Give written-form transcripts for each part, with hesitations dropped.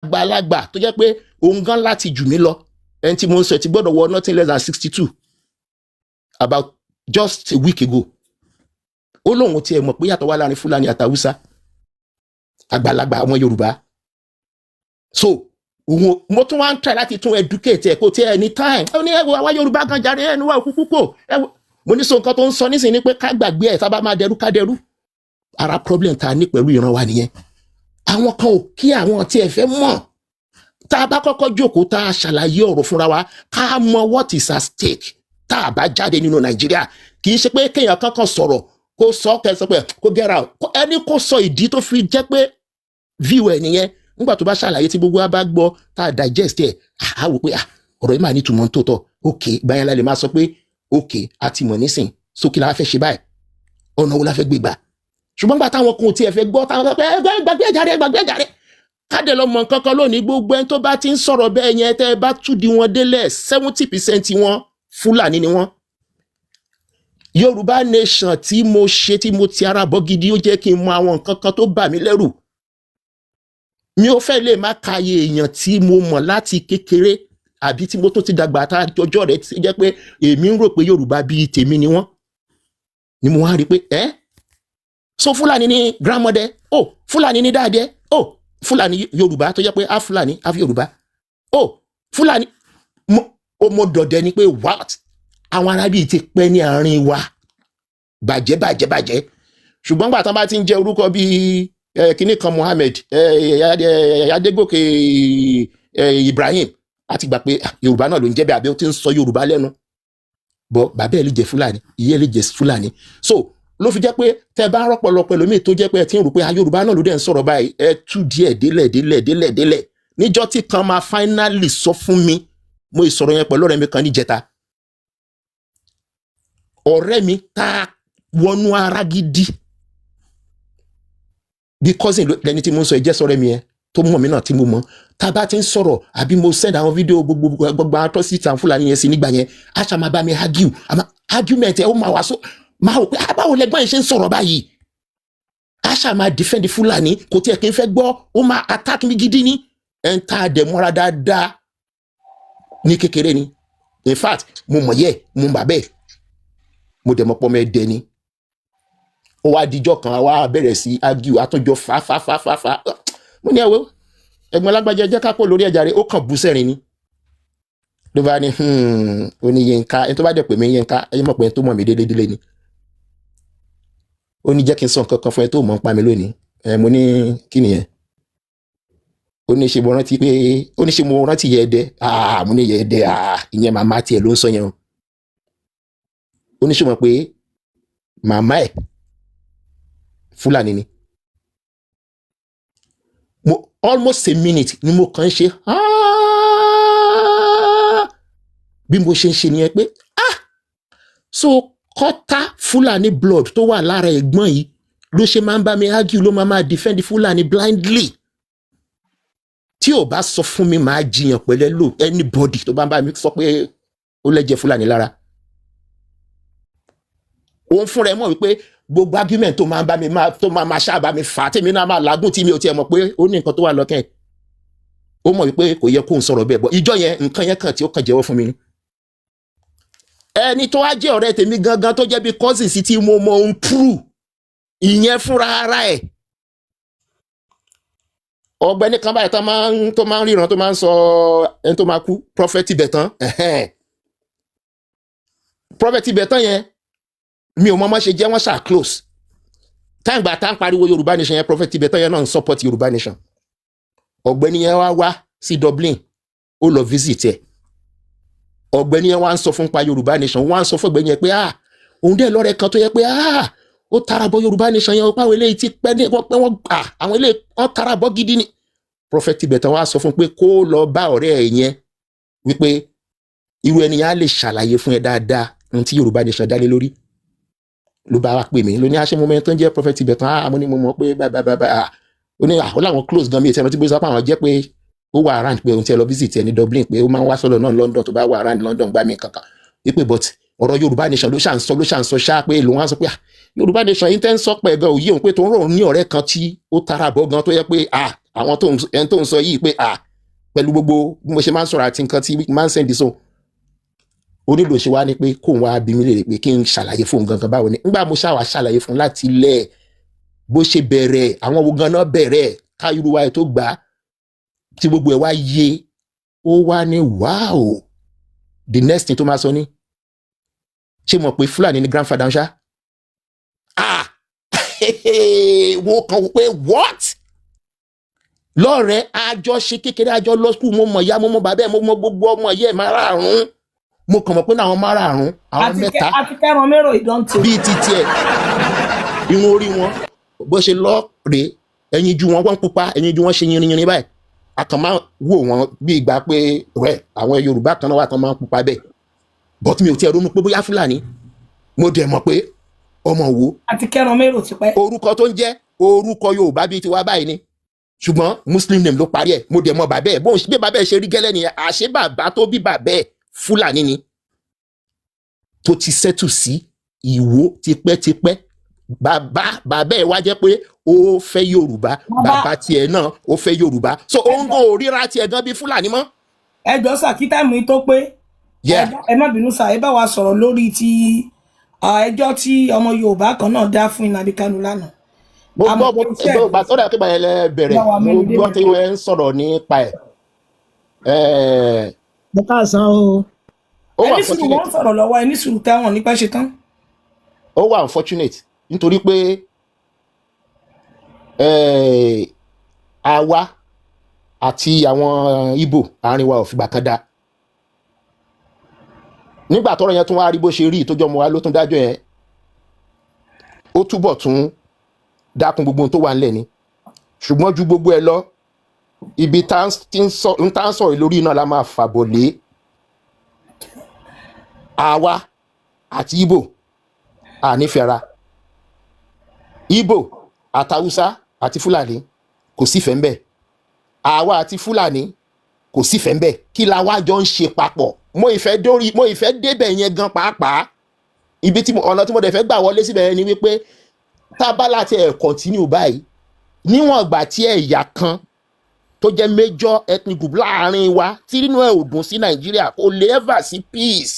àgbàlagbà tó jẹ́ pé òun gan láti jù mí lọ ẹni tí mo ń sọ ti gbọ́dọ̀ wọ nothing less than 62 about just a week ago ó lóun tiẹ̀ mọ̀ pé yàtọ̀ wà láàrin Fúlàní àtàwùsá àgbàlagbà ọmọ Yorùbá so òun mo tún wá ń try láti tún educate ẹ̀ kó tí ẹ ní time ó ní ẹwọ àwa Yorùbá gan jàre ẹnu wa òkú púpọ̀ mo ní sọ nǹkan tó ń sọ nísìnyí ni pé ká gbàgbé ẹ̀ sábà máa dẹrú ká dẹrú ara problem ta ní pẹ̀lú ìran wa nìyẹn àwọn kan ò kí àwọn tí ẹ fẹ́ mọ̀ tá a bá kọ́kọ́ jókòó tá a ṣàlàyé ọ̀rọ̀ fúnra wa ká mọ what is at stake tá a bá jáde nínú Nàìjíríà kì í ṣe pé kéèyàn kankan sọ̀rọ̀ kó sọ kẹsàn pé kó get out ẹni kó sọ ìdí tó fi jẹ́ pé view ẹ̀ nìyẹn nígbà tó bá ṣàlàyé tí gbogbo wa bá gbọ́ tá a digest ẹ̀ á wò pé ọ̀rọ̀ yìí máa ní ìtumọ̀ tó tọ́ ok báyẹn la lè máa sọ pé ok a ti mọ̀ nísìn sókè la fẹ́ ṣe báyìí ọ̀nà wo la fẹ́ gbé gbà ṣùgbọ́n gbà táwọn kan tiẹ̀ fẹ́ gbọ́ táwọn pé gbàgbé ẹ̀járe káde lọ mọ̀ nǹkan kan lónìí gbogbo ẹni tó bá ti ń sọ̀rọ̀ bẹ́ẹ̀ yẹn tẹ́ ẹ bá túdi wọn délẹ̀ 70% wọn Fúlàní ni wọn Yorùbá nation tí mo ṣe tí mo ti ara bọ́ gidi ó jẹ́ kí n mọ àwọn nǹkan kan tó bà mí lẹ́rù mi ò fẹ́ lè má kàyé èèyàn tí mo mọ̀ láti kékeré àbí tí mo tó ti dàgbà tá ọjọ́ rẹ̀ ti jẹ́ pé èmi ń rò pé Yorùbá bíi tèmi ni wọ́n ni mo wá rí pé so Fúlàní ni grandmother Fúlàní ni dáadé Fúlàní Yorùbá tó jẹ́ pé Fúlàní Yorùbá Fúlàní mo dọ̀dẹ̀ ni pé what àwọn arábí ti pẹ́ ní àárín wa bàjẹ́ ṣùgbọ́n gbà tán bá ti ń jẹ orúkọ bíi kíní kan Mohammed Adégòkè Ibrahim àti gbà pé Yorùbá náà ló ń jẹ́ bẹ́ẹ̀ àbí ó ti ń sọ Yorùbá lẹ́nu bọ́ bàbá ẹ̀ lè jẹ́ Fúlàní ìyá ẹ̀ lè jẹ́ Fúlàní so ló fi jẹ́ pé tẹ́ bá rọ́pọ̀lọpọ̀ lómi tó jẹ́ pé ẹ ti ń rò pé Yorùbá náà ló dẹ̀ ń sọ̀rọ̀ báyìí ẹ tú díẹ̀ délẹ̀ níjọ́ tí kan máa finally sọ fún mi mo ìsọ̀rọ̀ yẹn pẹ̀lú ọ̀rẹ́ mi kan níjẹta ọ̀rẹ́ mi tá wọnú ara gidi bí cousin lẹni tí mo ń sọ ìjẹ́ sọ̀rẹ́ mi yẹn tó mọ̀ mí náà tí mo mọ̀ tá a bá ti ń sọ̀rọ̀ àbí mo send àwọn fídíò gbogbo atrocity àwọn Fúlàní yẹn sí nígbà yẹn aṣa máa bá mi argument ẹ̀ ó máa wá máa wò pé báwo lẹ́gbọ́n yẹn ṣe ń sọ̀rọ̀ báyìí aṣa máa defend Fúlàní kò tiẹ̀ kí n fẹ́ gbọ́ ó máa attack mi gidi ní ẹ̀ ń ta àdẹ̀mọ́ra dáadáa ní kékeré ni in fact mo mọ̀ yẹ mo bà bẹ́ẹ̀ mo dẹ̀ mọ̀ pọ́ mọ́ ẹ̀dẹ̀ ni ó wá díjọ́ kan wá bẹ̀rẹ̀ sí argue àtúnjọ fa mo ní ẹ̀wọ́ ẹ̀gbọ́n lágbájá jẹ́ ká pọ̀ lórí ẹ̀jà rẹ̀ ó kàn bú sẹ́rin ni ló bá ní ó ní Yínká ẹni tó bá dẹ̀ pè mí Yínká ẹ̀yìn mọ̀ pé ẹni tó mọ̀ mí délé ni ó ní jẹ́ kí n sọ nǹkan kan fún ẹ tó mọ̀ ń pa mi lónìí mo ní kí nìyẹn ó ní ṣe mo rántí yẹ ẹdẹ mo ní yẹ ẹdẹ ìyẹn màmá tiẹ̀ ló ń sọ yẹn o ó ní ṣe mọ̀ pé màmá ẹ̀ Fúlàní ni mo almost a minute ni mo kàn ń ṣe bí mo ṣe ń ṣe nìyẹn pé so kọ́tà Fúlàní blood tó wà lára ẹ̀gbọ́n yìí ló ṣe máa ń bá mi argue ló máa defend Fúlàní blindly tí ò bá sọ fún mi máa jiyàn pẹ̀lẹ́ lò anybody tó bá ń bá mi sọ pé ó lẹ́jẹ̀ Fúlàní lára òun fúnra ẹ̀ mọ̀ wípé gbogbo argument tó máa ń bá mi tó máa ṣáàbà mi fà á tèmi náà máa làágùn tí mi ò tiẹ̀ mọ̀ pé ó ní nǹkan tó wà lọ́kàn ẹ̀ ó mọ̀ wípé kò yẹ kó ń sọ̀rọ̀ bẹ́ẹ̀ bọ́ ìjọ yẹn nǹkan yẹn kàn tí ó kàn jẹ́wọ́ fún mi ni ẹni tó wá jẹ́ ọ̀rẹ́ tèmi gangan tó jẹ́ bí cousin sí tí mo mọ̀ ń true ìyẹn fúnra ara ẹ̀ ọ̀gbẹ́ni kan báyìí tó máa ń ríran tó máa ń sọ ẹni tó máa kú Prophet Tibetan Prophet Tibetan yẹn mi ò mọ̀ ṣe jẹ́ wọ́n ṣáà close táǹgbà tá ń pariwo Yorùbá nation yẹn Prophet Tibetan yẹn náà ń support Yorùbá nation ọ̀gbẹ́ni yẹn wá sí Dublin ó lọ visit ẹ̀ ọ̀gbẹ́ni yẹn wá ń sọ fún pa Yorùbá nation wọ́n á sọ fún ọ̀gbẹ́ni yẹn pé òun dẹ̀ lọ́rẹ́ kan tó yẹ pé ó tarabọ̀ Yorùbá nation yẹn pé àwọn eléyìí ti pẹ́ ní wọ́n gbà àwọn eléyìí wọ́n tarabọ̀ gidi ni Prophet Tibetan wá sọ fún pé kó lọ bá ọ̀rẹ́ ẹ̀ yẹn wípé irú ẹni yẹn á lè ṣàlàyé fún ẹ dáadáa ohun tí Yorùbá nation dá lé lórí ló bá wá pè mí ló ní àṣẹ moment tó ń jẹ́ Prophet Tibetan mo ní mo mọ̀ pé báyìí ó ní ó láwọn close gan mi ìtẹ́mọ̀ tí bó sọ pé àwọn jẹ́ pé ó wà around pé òun ti ẹ lọ visit ẹ ní Dublin pé ó máa ń wá sọ́dọ̀ náà London tó bá wà around London gbá mi kankan wípé but ọ̀rọ̀ Yorùbá nation ló ṣà ń sọ ṣá pé lòun á sọ pé Yorùbá nation yìí tẹ́ ń sọ pé gan òye òun pé tó ń rò ní ọ̀rẹ́ kan tí ó tara bọ̀ gan tó yẹ pé àwọn ẹni tó ń sọ yìí pé pẹ̀lú gbogbo bí mo ṣe máa ń sọ̀rọ̀ àti nǹkan tí máa ń sẹ́ndì so onílò ṣe wá ní pé kóun wá bí mi lè pé kí n ṣàlàyé fún gangan báwo ni nígbà mo ṣàwà ṣàlàyé fún láti ilẹ̀ bó ṣe bẹ̀rẹ̀ àwọn wo ganan bẹ̀rẹ̀ káyúrúwá ẹ̀ tó gbà á tí gbogbo ẹ̀ wá yé ó wá ní wow the next thing tó máa sọ ní ṣé mọ̀ pé Fúlàní ni grandfather ń ṣá wo kan pé what lọ́rẹ̀ẹ́ àjọ ṣe kékeré àjọ lọ skul mo mọ̀ ya mo mọ̀ bàbá ẹ̀ mo mọ̀ gbogbo ọmọ yẹ́ márààrún mo kàn mọ̀ pé àwọn márààrún àwọn mẹ́ta àti kẹrùn mérò ìdọ́ntì bíi títí ẹ̀ irun orí wọn bó ṣe lọ́ọ̀rẹ́ ẹyin ju wọn pupa ẹyin ju wọn ṣe yìnrìn báyìí a kàn máa wò wọn bí ìgbà pé rẹ àwọn Yorùbá kan náà wà kan máa ń pupa bẹ́ẹ̀ but mi ò tiẹ̀ ronú pé bóyá Fúlàní mo dẹ̀ mọ̀ pé ọmọ wo àti kẹrùn mérò ti pẹ́ orúkọ tó ń jẹ́ orúkọ Yorùbá bíi tiwa báyìí ni ṣùgbọ́n Muslim name ló parí ẹ̀ mo dẹ̀ mọ̀ bàbá ẹ̀ bó bí bàbá ẹ̀ ṣe rí gẹ́lẹ́ nìyẹn àṣé bàbá tó bí bàbá ẹ̀ Fúlàní ni tó ti sẹ́tù sí Ìwó tipẹ́tipẹ́ bàbá ẹ̀ wá jẹ́ pé ó fẹ́ Yorùbá bàbá tiẹ̀ náà ó fẹ́ Yorùbá so òun kò ríra tiẹ̀ gan bí Fúlàní mọ́. ẹjọ́ sà kí táìmù yìí tó pé ẹ má bínú sà ẹ bá wa sọ̀rọ̀ lórí ti ẹjọ́ tí ọmọ Yorùbá kan náà dá fún Nnamdi Kanu lánàá. mo gbọ́ bàtọ́dà pé bàyẹ̀ lẹ bẹ̀rẹ̀ mo gbọ́ tí wọ́n ń sọ̀rọ̀ nípa ẹ̀. mo káàsán o. ẹni sùúrù wọn sọ̀rọ̀ lọ́wọ́ ẹni sùúrù táwọn nípa ṣe tán. ó wà unfortunate nítorí pé àwa àti àwọn Ìgbò àárín wa ò fìgbà kan dá nígbà tọ́rọ̀ yẹn tún wá rí bó ṣe rí ìtọ́jọ́ ọmọ wa ló tún dájọ́ yẹn ó túbọ̀ tún dákun gbogbo ohun tó wà nílẹ̀ ni ṣùgbọ́n ju gbogbo ẹ lọ ibi tá ń sọ̀rọ̀ lórí náà la máa fàbọ̀ lé àwa àti Ìgbò ànífẹ́ra Ìgbò àtàwùsá àti Fúlàní kò sífẹ̀ẹ́ ń bẹ̀ àwa àti Fúlàní kò sífẹ̀ẹ́ ń bẹ̀ kí la wá jọ ń ṣe papọ̀ mo ìfẹ́ débẹ̀ yẹn gan pàápàá ibi tí ọ̀nà tí mo dẹ̀ fẹ́ gbà wọlé síbẹ̀ yẹn ni wípé tá a bá láti continue báyìí níwọ̀n ìgbà tí ẹ̀yà kan tó jẹ́ major ethnic group láàrin wa tí nínú ẹ̀ ò dùn sí Nàìjíríà kò lè ever sí peace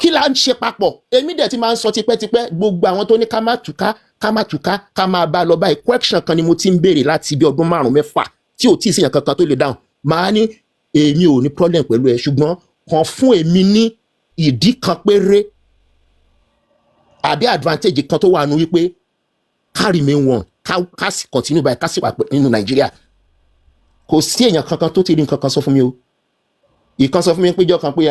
kí la ń ṣe papọ̀ èmi dẹ̀ ti máa ń sọ tipẹ́tipẹ́ gbogbo àwọn tó ní ká má túká ká máa bá lọ báyìí question kan ni mo ti ń béèrè láti bí ọdún 5-6 tí ò tí ì síyàn kankan tó lè dáhùn máa ní èmi ò ní problem pẹ̀lú ẹ ṣùgbọ́n kàn fún èmi ní ìdí kan péré àbí advantage kan tó wà nù wípé ká remain one ká sì continue báyìí ká sì wà nínú Nàìjíríà kò sí èèyàn kankan tó ti rí nǹkan kan sọ fún mi o ìkan sọ fún mi péjọ kan pé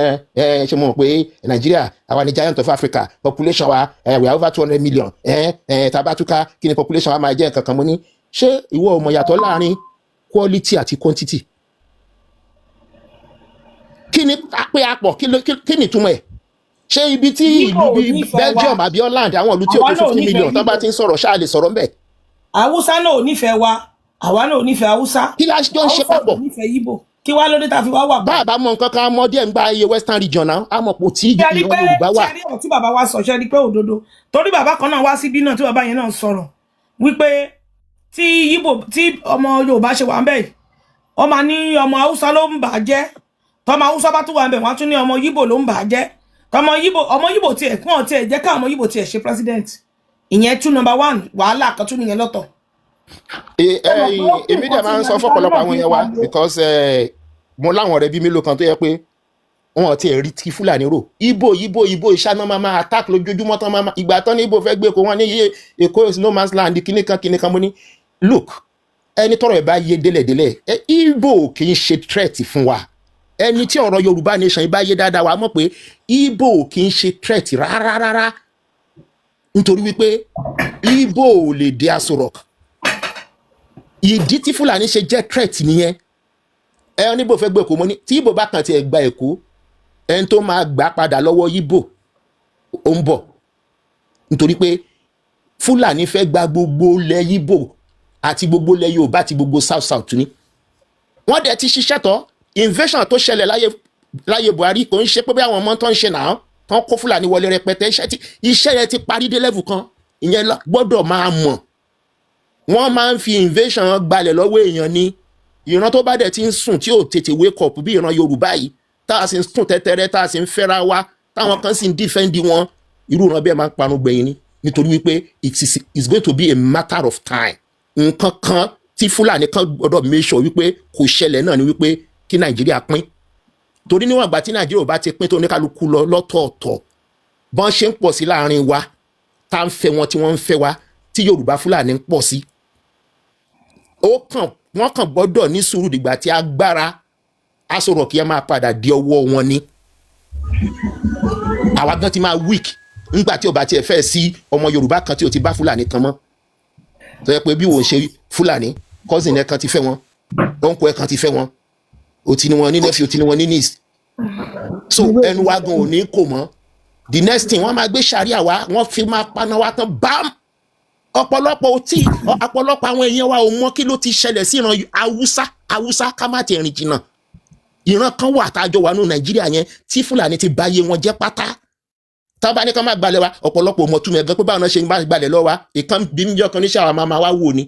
ṣe mọ̀ pé Nàìjíríà àwa ni giant of Africa population wa we are over 200 million tabatuka kí ni population wa máa jẹ́ nǹkan kan mo ní ṣé ìwọ ò mọ̀ yàtọ̀ láàrin quality àti quantity kí ni pé apọ̀ kí ni túmọ̀ ẹ̀ ṣé ibi tí ìlú bíi Belgium àbí Holland àwọn ìlú tí ó tó 50 million tó bá ti ń sọ̀rọ̀ ṣáà lè sọ̀rọ̀ ńbẹ̀. Haúsá náà ò nífẹ̀ẹ́ wa àwa náà ò nífẹ̀ẹ́ Haúsá kí la jọ ń ṣe papọ̀ Haúsá ò nífẹ̀ẹ́ Ìgbò kí wá lóde tá a fi wá wà. bàbá mọ nǹkan kan mọ díẹ̀ ń gba iye Western region náà a mọ̀ pò tí ìran Yorùbá wà. ṣe rí ọ̀rọ̀ tí bàbá wa sọ ṣe rí pé òdodo torí bàbá kan náà wá síbí náà tí bàbá yẹn náà sọ̀rọ̀ wípé tí ọmọ Yorùbá ṣe wà ń bẹ̀ wọ́n máa ní ọmọ Haúsá ló ń bà á jẹ́ tọmọ Haúsá bá tún wà ń bẹ̀ wọ́n tún ní ọmọ Ìgbò ló ń bà á jẹ́ ọmọ Ìgbò tiẹ̀ kún ọ̀ tiẹ̀ jẹ́ ká ọmọ Ìgbò tiẹ̀ ṣe president ìyẹn tún number 1 wàhálà kan tún nìyẹn lọ́tọ̀. èmi dẹ̀ máa ń sọ fọ́pọ̀lọpọ̀ àwọn yẹn wa because mo láwọn ọ̀rẹ́ bíi mélòó kan tó yẹ pé wọn ti rí ti Fúlàní rò Ìgbò ìṣáná máa attack lójoojúmọ́ tán máa ìgbà tán ní Ìgbò fẹ́ gbé kó wọn ní iye Èkó is no man's land kíníkan mo ní look ẹni tọrọ ẹ bá yé délẹ̀délẹ̀ Ìgbò kì í ṣe threat fún wa ẹni tí ọ̀rọ̀ Yorùbá nation ibá yé dáadáa wa mọ̀ pé Ìgbò kì í ṣe threat rárá nítorí wípé Ìgbò ò lè dé Aso Rock ìdí tí Fúlàní ṣe jẹ́ threat nìyẹn ẹ ní Ìgbò fẹ́ gbé Èkó mọ́ ní tí Ìgbò bá kàn tiẹ̀ gba Èkó ẹni tó máa gbà padà lọ́wọ́ Ìgbò ó ń bọ̀ nítorí pé Fúlàní fẹ́ gba gbogbo ilẹ̀ Ìgbò àti gbogbo ilẹ̀ Yorùbá àti gbogbo south ní wọ́n dẹ̀ ti ṣiṣẹ́ tọ́ invasion tó ṣẹlẹ̀ láyé Buhari kò ń ṣe pé bí àwọn ọmọ tó ń ṣe náà tán kó Fúlàní wọlé rẹpẹtẹ iṣẹ́ yẹn ti parí dé level kan ìyẹn gbọ́dọ̀ máa mọ̀ wọ́n máa ń fi invasion gbalẹ̀ lọ́wọ́ èèyàn ni ìran tó bá dẹ̀ ti ń sùn tí ò tètè wake up bí ìran Yorùbá yìí tá a sì ń sùn tẹ́tẹ́rẹ́ tá a sì ń fẹ́ra wa táwọn kan sì ń dífẹ́ndì wọn irú ìran bẹ́ẹ̀ máa ń parun gbẹ̀yìn ni nítorí wípé it's going to be a matter of time nǹkan kan tí Fúlàní kan gbọ́dọ̀ make sure wípé kò ṣẹlẹ̀ náà ni wípé kí Nàìjíríà pín torí níwọ̀n ìgbà tí Nàìjíríà ò bá ti pín tó oníkálukú lọ lọ́tọ̀ọ̀tọ̀ bọ́n ṣe ń pọ̀ sí láàrin wa tá ń fẹ́ wọn tí wọ́n ń fẹ́ wa tí Yorùbá Fúlàní ń pọ̀ sí wọ́n kàn gbọ́dọ̀ ní sùúrù dìgbà tí agbára Aso Rock yẹn máa padà di ọwọ́ wọn ni àwa gan ti máa weak nígbà tí ó bá tiẹ̀ fẹ́ sí ọmọ Yorùbá kan tí ó ti bá Fúlàní kan mọ́ tó yẹ pé bí wọ́n ṣe Fúlàní cousin ẹ̀ kan ti fẹ́ wọn uncle ẹ̀ kan ti fẹ́ wọn ó ti ní wọn ní nephew ó ti ní wọn ní niece so ẹnu wa gan ò ní kò mọ́ the next thing wọ́n máa gbé sàríà wá wọ́n fi máa paná wa tán bam ọ̀pọ̀lọpọ̀ àwọn èèyàn wa ò mọ̀ kí ló ti ṣẹlẹ̀ sí ìran Haúsá ká má ti rìn jìnnà ìran kan wà tájọ wà ní Nàìjíríà yẹn tí Fúlàní ti báyé wọn jẹ́ pátá tá bá ní ká má gbalẹ̀ wa ọ̀pọ̀lọpọ̀ mọ̀ túmọ̀ ẹ̀gán pé báwọn náà ṣe ń gbalẹ̀ lọ́wọ́ wa ìkan bí míjọ́ kan níṣẹ́ àwọn máa wá wò ni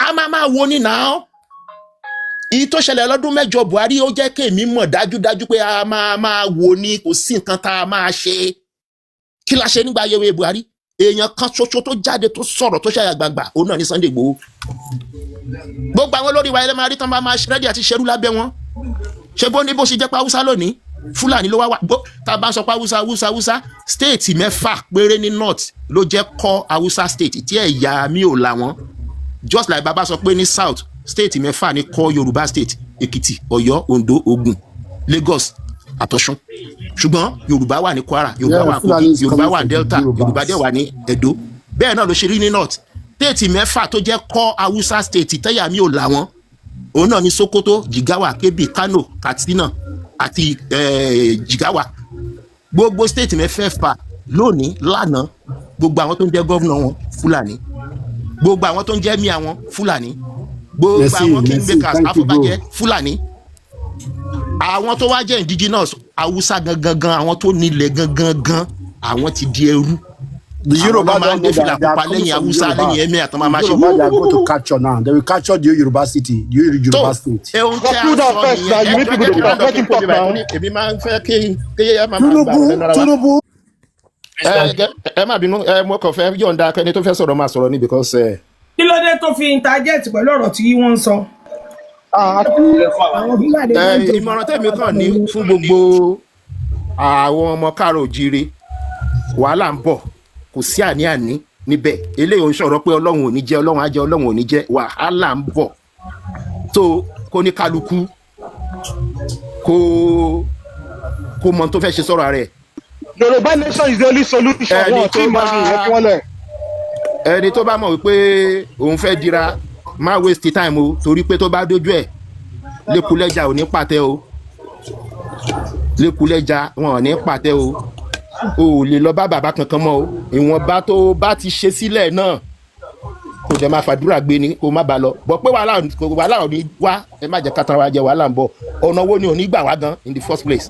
a máa wò ni náà èyí tó ṣẹlẹ̀ lọ́dún mẹ́jọ Buhari ó jẹ́ kéèmí mọ̀ dájúdájú pé a máa wò ni kò sí nǹkan tá a máa ṣe kí la ṣe nígbà ayẹwo Buhari èèyàn kan ṣoṣo tó jáde tó sọ̀rọ̀ tó ṣàyà gbàgbà òun náà ní Sunday Igboho gbogbo àwọn olórí wa ẹlẹ́mọ̀ àrí tán bá máa rẹ́dí àti ṣerú lábẹ́ wọn ṣe bó ní bó ṣe jẹ́ pé Haúsá lónìí Fúlàní ló wá wà tá a bá ń sọ pé Haúsá state mẹ́fà péré ní north ló jẹ́ kọ́ Haúsá state tí ẹ̀yà mi ò là wọ́n just like bàbá sọ pé ní south state mẹ́fà ní kọ́ Yorùbá state Èkìtì Ọ̀yọ́ Oǹdó Ògùn Lagos àtọ̀ṣun ṣùgbọ́n Yorùbá wà ní Kwara Yorùbá wà Kogi Yorùbá wà Delta Yorùbá dẹ̀ wà ní Edo bẹ́ẹ̀ náà ló ṣe rí ní north state mẹ́fà tó jẹ́ kọ́ Haúsá state tẹ́yà mi ò là wọ́n òun náà ní Sokoto Jigawa Kebbi Kano Katsina àti Jigawa gbogbo state mẹ́fẹ̀ẹ̀fà lónìí lánàá gbogbo àwọn tó ń jẹ́ gọ́vnà wọn Fúlàní gbogbo àwọn tó ń jẹ́ míà wọn Fúlàní gbogbo àwọn kingmakers afọbajẹ Fúlàní àwọn tó wá jẹ́ indigenous Haúsá gangan àwọn tó nílẹ̀ gangan àwọn ti di ẹrú the Yoruba máa ń dé fìlà pupa lẹ́yìn Haúsá lẹ́yìn ẹ̀mí àtọ́ máa ṣe Yoruba they are going to capture now they will capture the Yoruba city the Yoruba state. ehun tí a sọ nìyẹn èmi máa ń fẹ́ kí ẹ máa gbà lẹ́nu ara wa. Tinubu. ẹ má bínú mo kàn fẹ́ yọ̀ǹda ẹni tó fẹ́ sọ̀rọ̀ máa sọ̀rọ̀ ni because. kí ló dé tó fi interject pẹ̀lú ọ̀rọ̀ tí wọ́n ń sọ. ìmọ̀ràn tẹ̀mí kàn ní fún gbogbo àwọn ọmọ káàrọ̀ òjíire wàhálà ń bọ̀ kò sí àní-àní níbẹ̀ eléyìí ò ń sọ̀rọ̀ pé Ọlọ́run ò ní jẹ́ Ọlọ́run á jẹ́ Ọlọ́run ò ní jẹ́ wàhálà ń bọ̀ tó kó ní kálukú kó mọ tó fẹ́ ṣe sọ̀rọ̀ rẹ̀. Yorùbá nation is the only solution. ẹni tó bá mọ̀ wípé òun fẹ́ dira má waste time o torí pé tó bá dójú ẹ̀ lẹ́kùlẹ́jà ò ní pàtẹ́ o lẹ́kùlẹ́jà wọn ò ní pàtẹ́ o ò lè lọ bá bàbá kankan mọ́ o ìwọ̀nba tó bá ti ṣe sílẹ̀ náà kò jẹ́ máa fàdúrà gbé ni kó má ba lọ bọ̀ pé wàhálà ò ní wá ẹ má jẹ́ kátà wa jẹ wàhálà ń bọ̀ ọ̀nà wo ni ò ní gbà wá gan in the first place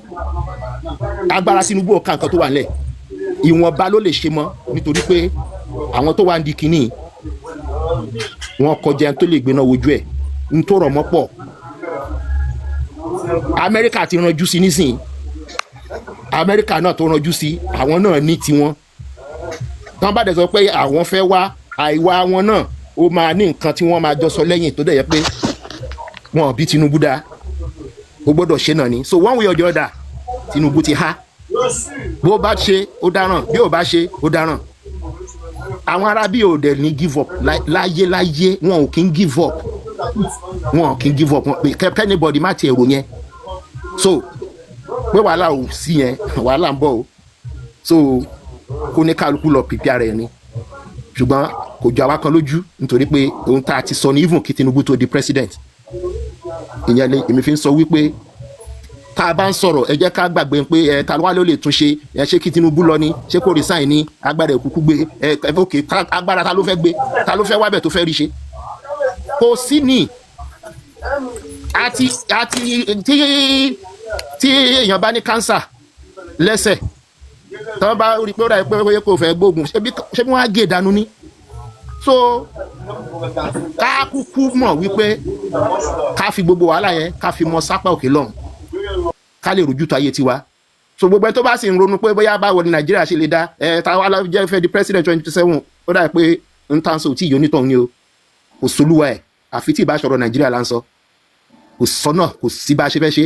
agbára Tinubu ò ká nǹkan tó wà nílẹ̀ ìwọ̀nba ló lè ṣe mọ́ nítorí pé àwọn tó wà ń di kínní wọn kọjá tó lè gbéná wojú ẹ̀ ń tó rọ̀ mọ́ pọ̀ Amẹ́ríkà ti ranjú sí nísìnyí Amẹ́ríkà náà tó ranjú sí àwọn náà ní tiwọn tán bá dẹ̀ sọ pé àwọn fẹ́ wá àìwá wọn náà ó máa ní nǹkan tí wọ́n máa jọ sọ lẹ́yìn tó dẹ̀ yẹ pé wọn bí Tinubu dá ó gbọ́dọ̀ ṣe náà ni so one way or the other Tinubu ti há bó bá ṣe ó dáràn bí ò bá ṣe ó dáràn àwọn ará bí ò dẹ̀ ní give up láyé wọn ò kí ń give up wọn ò kí ń give up anybody má ti èrò yẹn so pé wàhálà ò sí yẹn wàhálà ń bọ̀ o so kó ní kálukú lọ prepare rẹ̀ ni ṣùgbọ́n kò jọ àwa kan lójú nítorí pé ohun tá a ti sọ ní even kí Tinubu tó di president ìyẹn lè èmi fi ń sọ wípé tá a bá ń sọ̀rọ̀ ẹ jẹ́ ká gbàgbé pé ta ló wá ló lè tún ṣe ṣé kí Tinubu lọ ni ṣé kò resign ní agbára ìkúkú gbé ok agbára ta ló fẹ́ gbé ta ló fẹ́ wábẹ̀ tó fẹ́ rí ṣe kò sí ní àti tí èèyàn bá ní cancer lẹ́sẹ̀ tí wọ́n bá rí pé ó rà pé kò fẹ́ gbóògùn ṣé bí wọ́n á gé ìdánù ní so ká kúkú mọ̀ wípé ká fi gbogbo wàhálà yẹn ká fi mọ sápá òkè lọ́hùn ká lè rojú tó ayé tiwa so gbogbo ẹni tó bá sì ń ronú pé bóyá báwo ni nàìjíríà ṣe lè dá táwa jẹ́ fẹ́ di president 2027 ó dà pé ń tàn so tí ìyó onítọ̀ ni o kò solúwa ẹ̀ àfi tí ìbá sọ̀rọ̀ nàìjíríà là ń sọ kò sọ́nà kò sí bá ṣe fẹ́ ṣe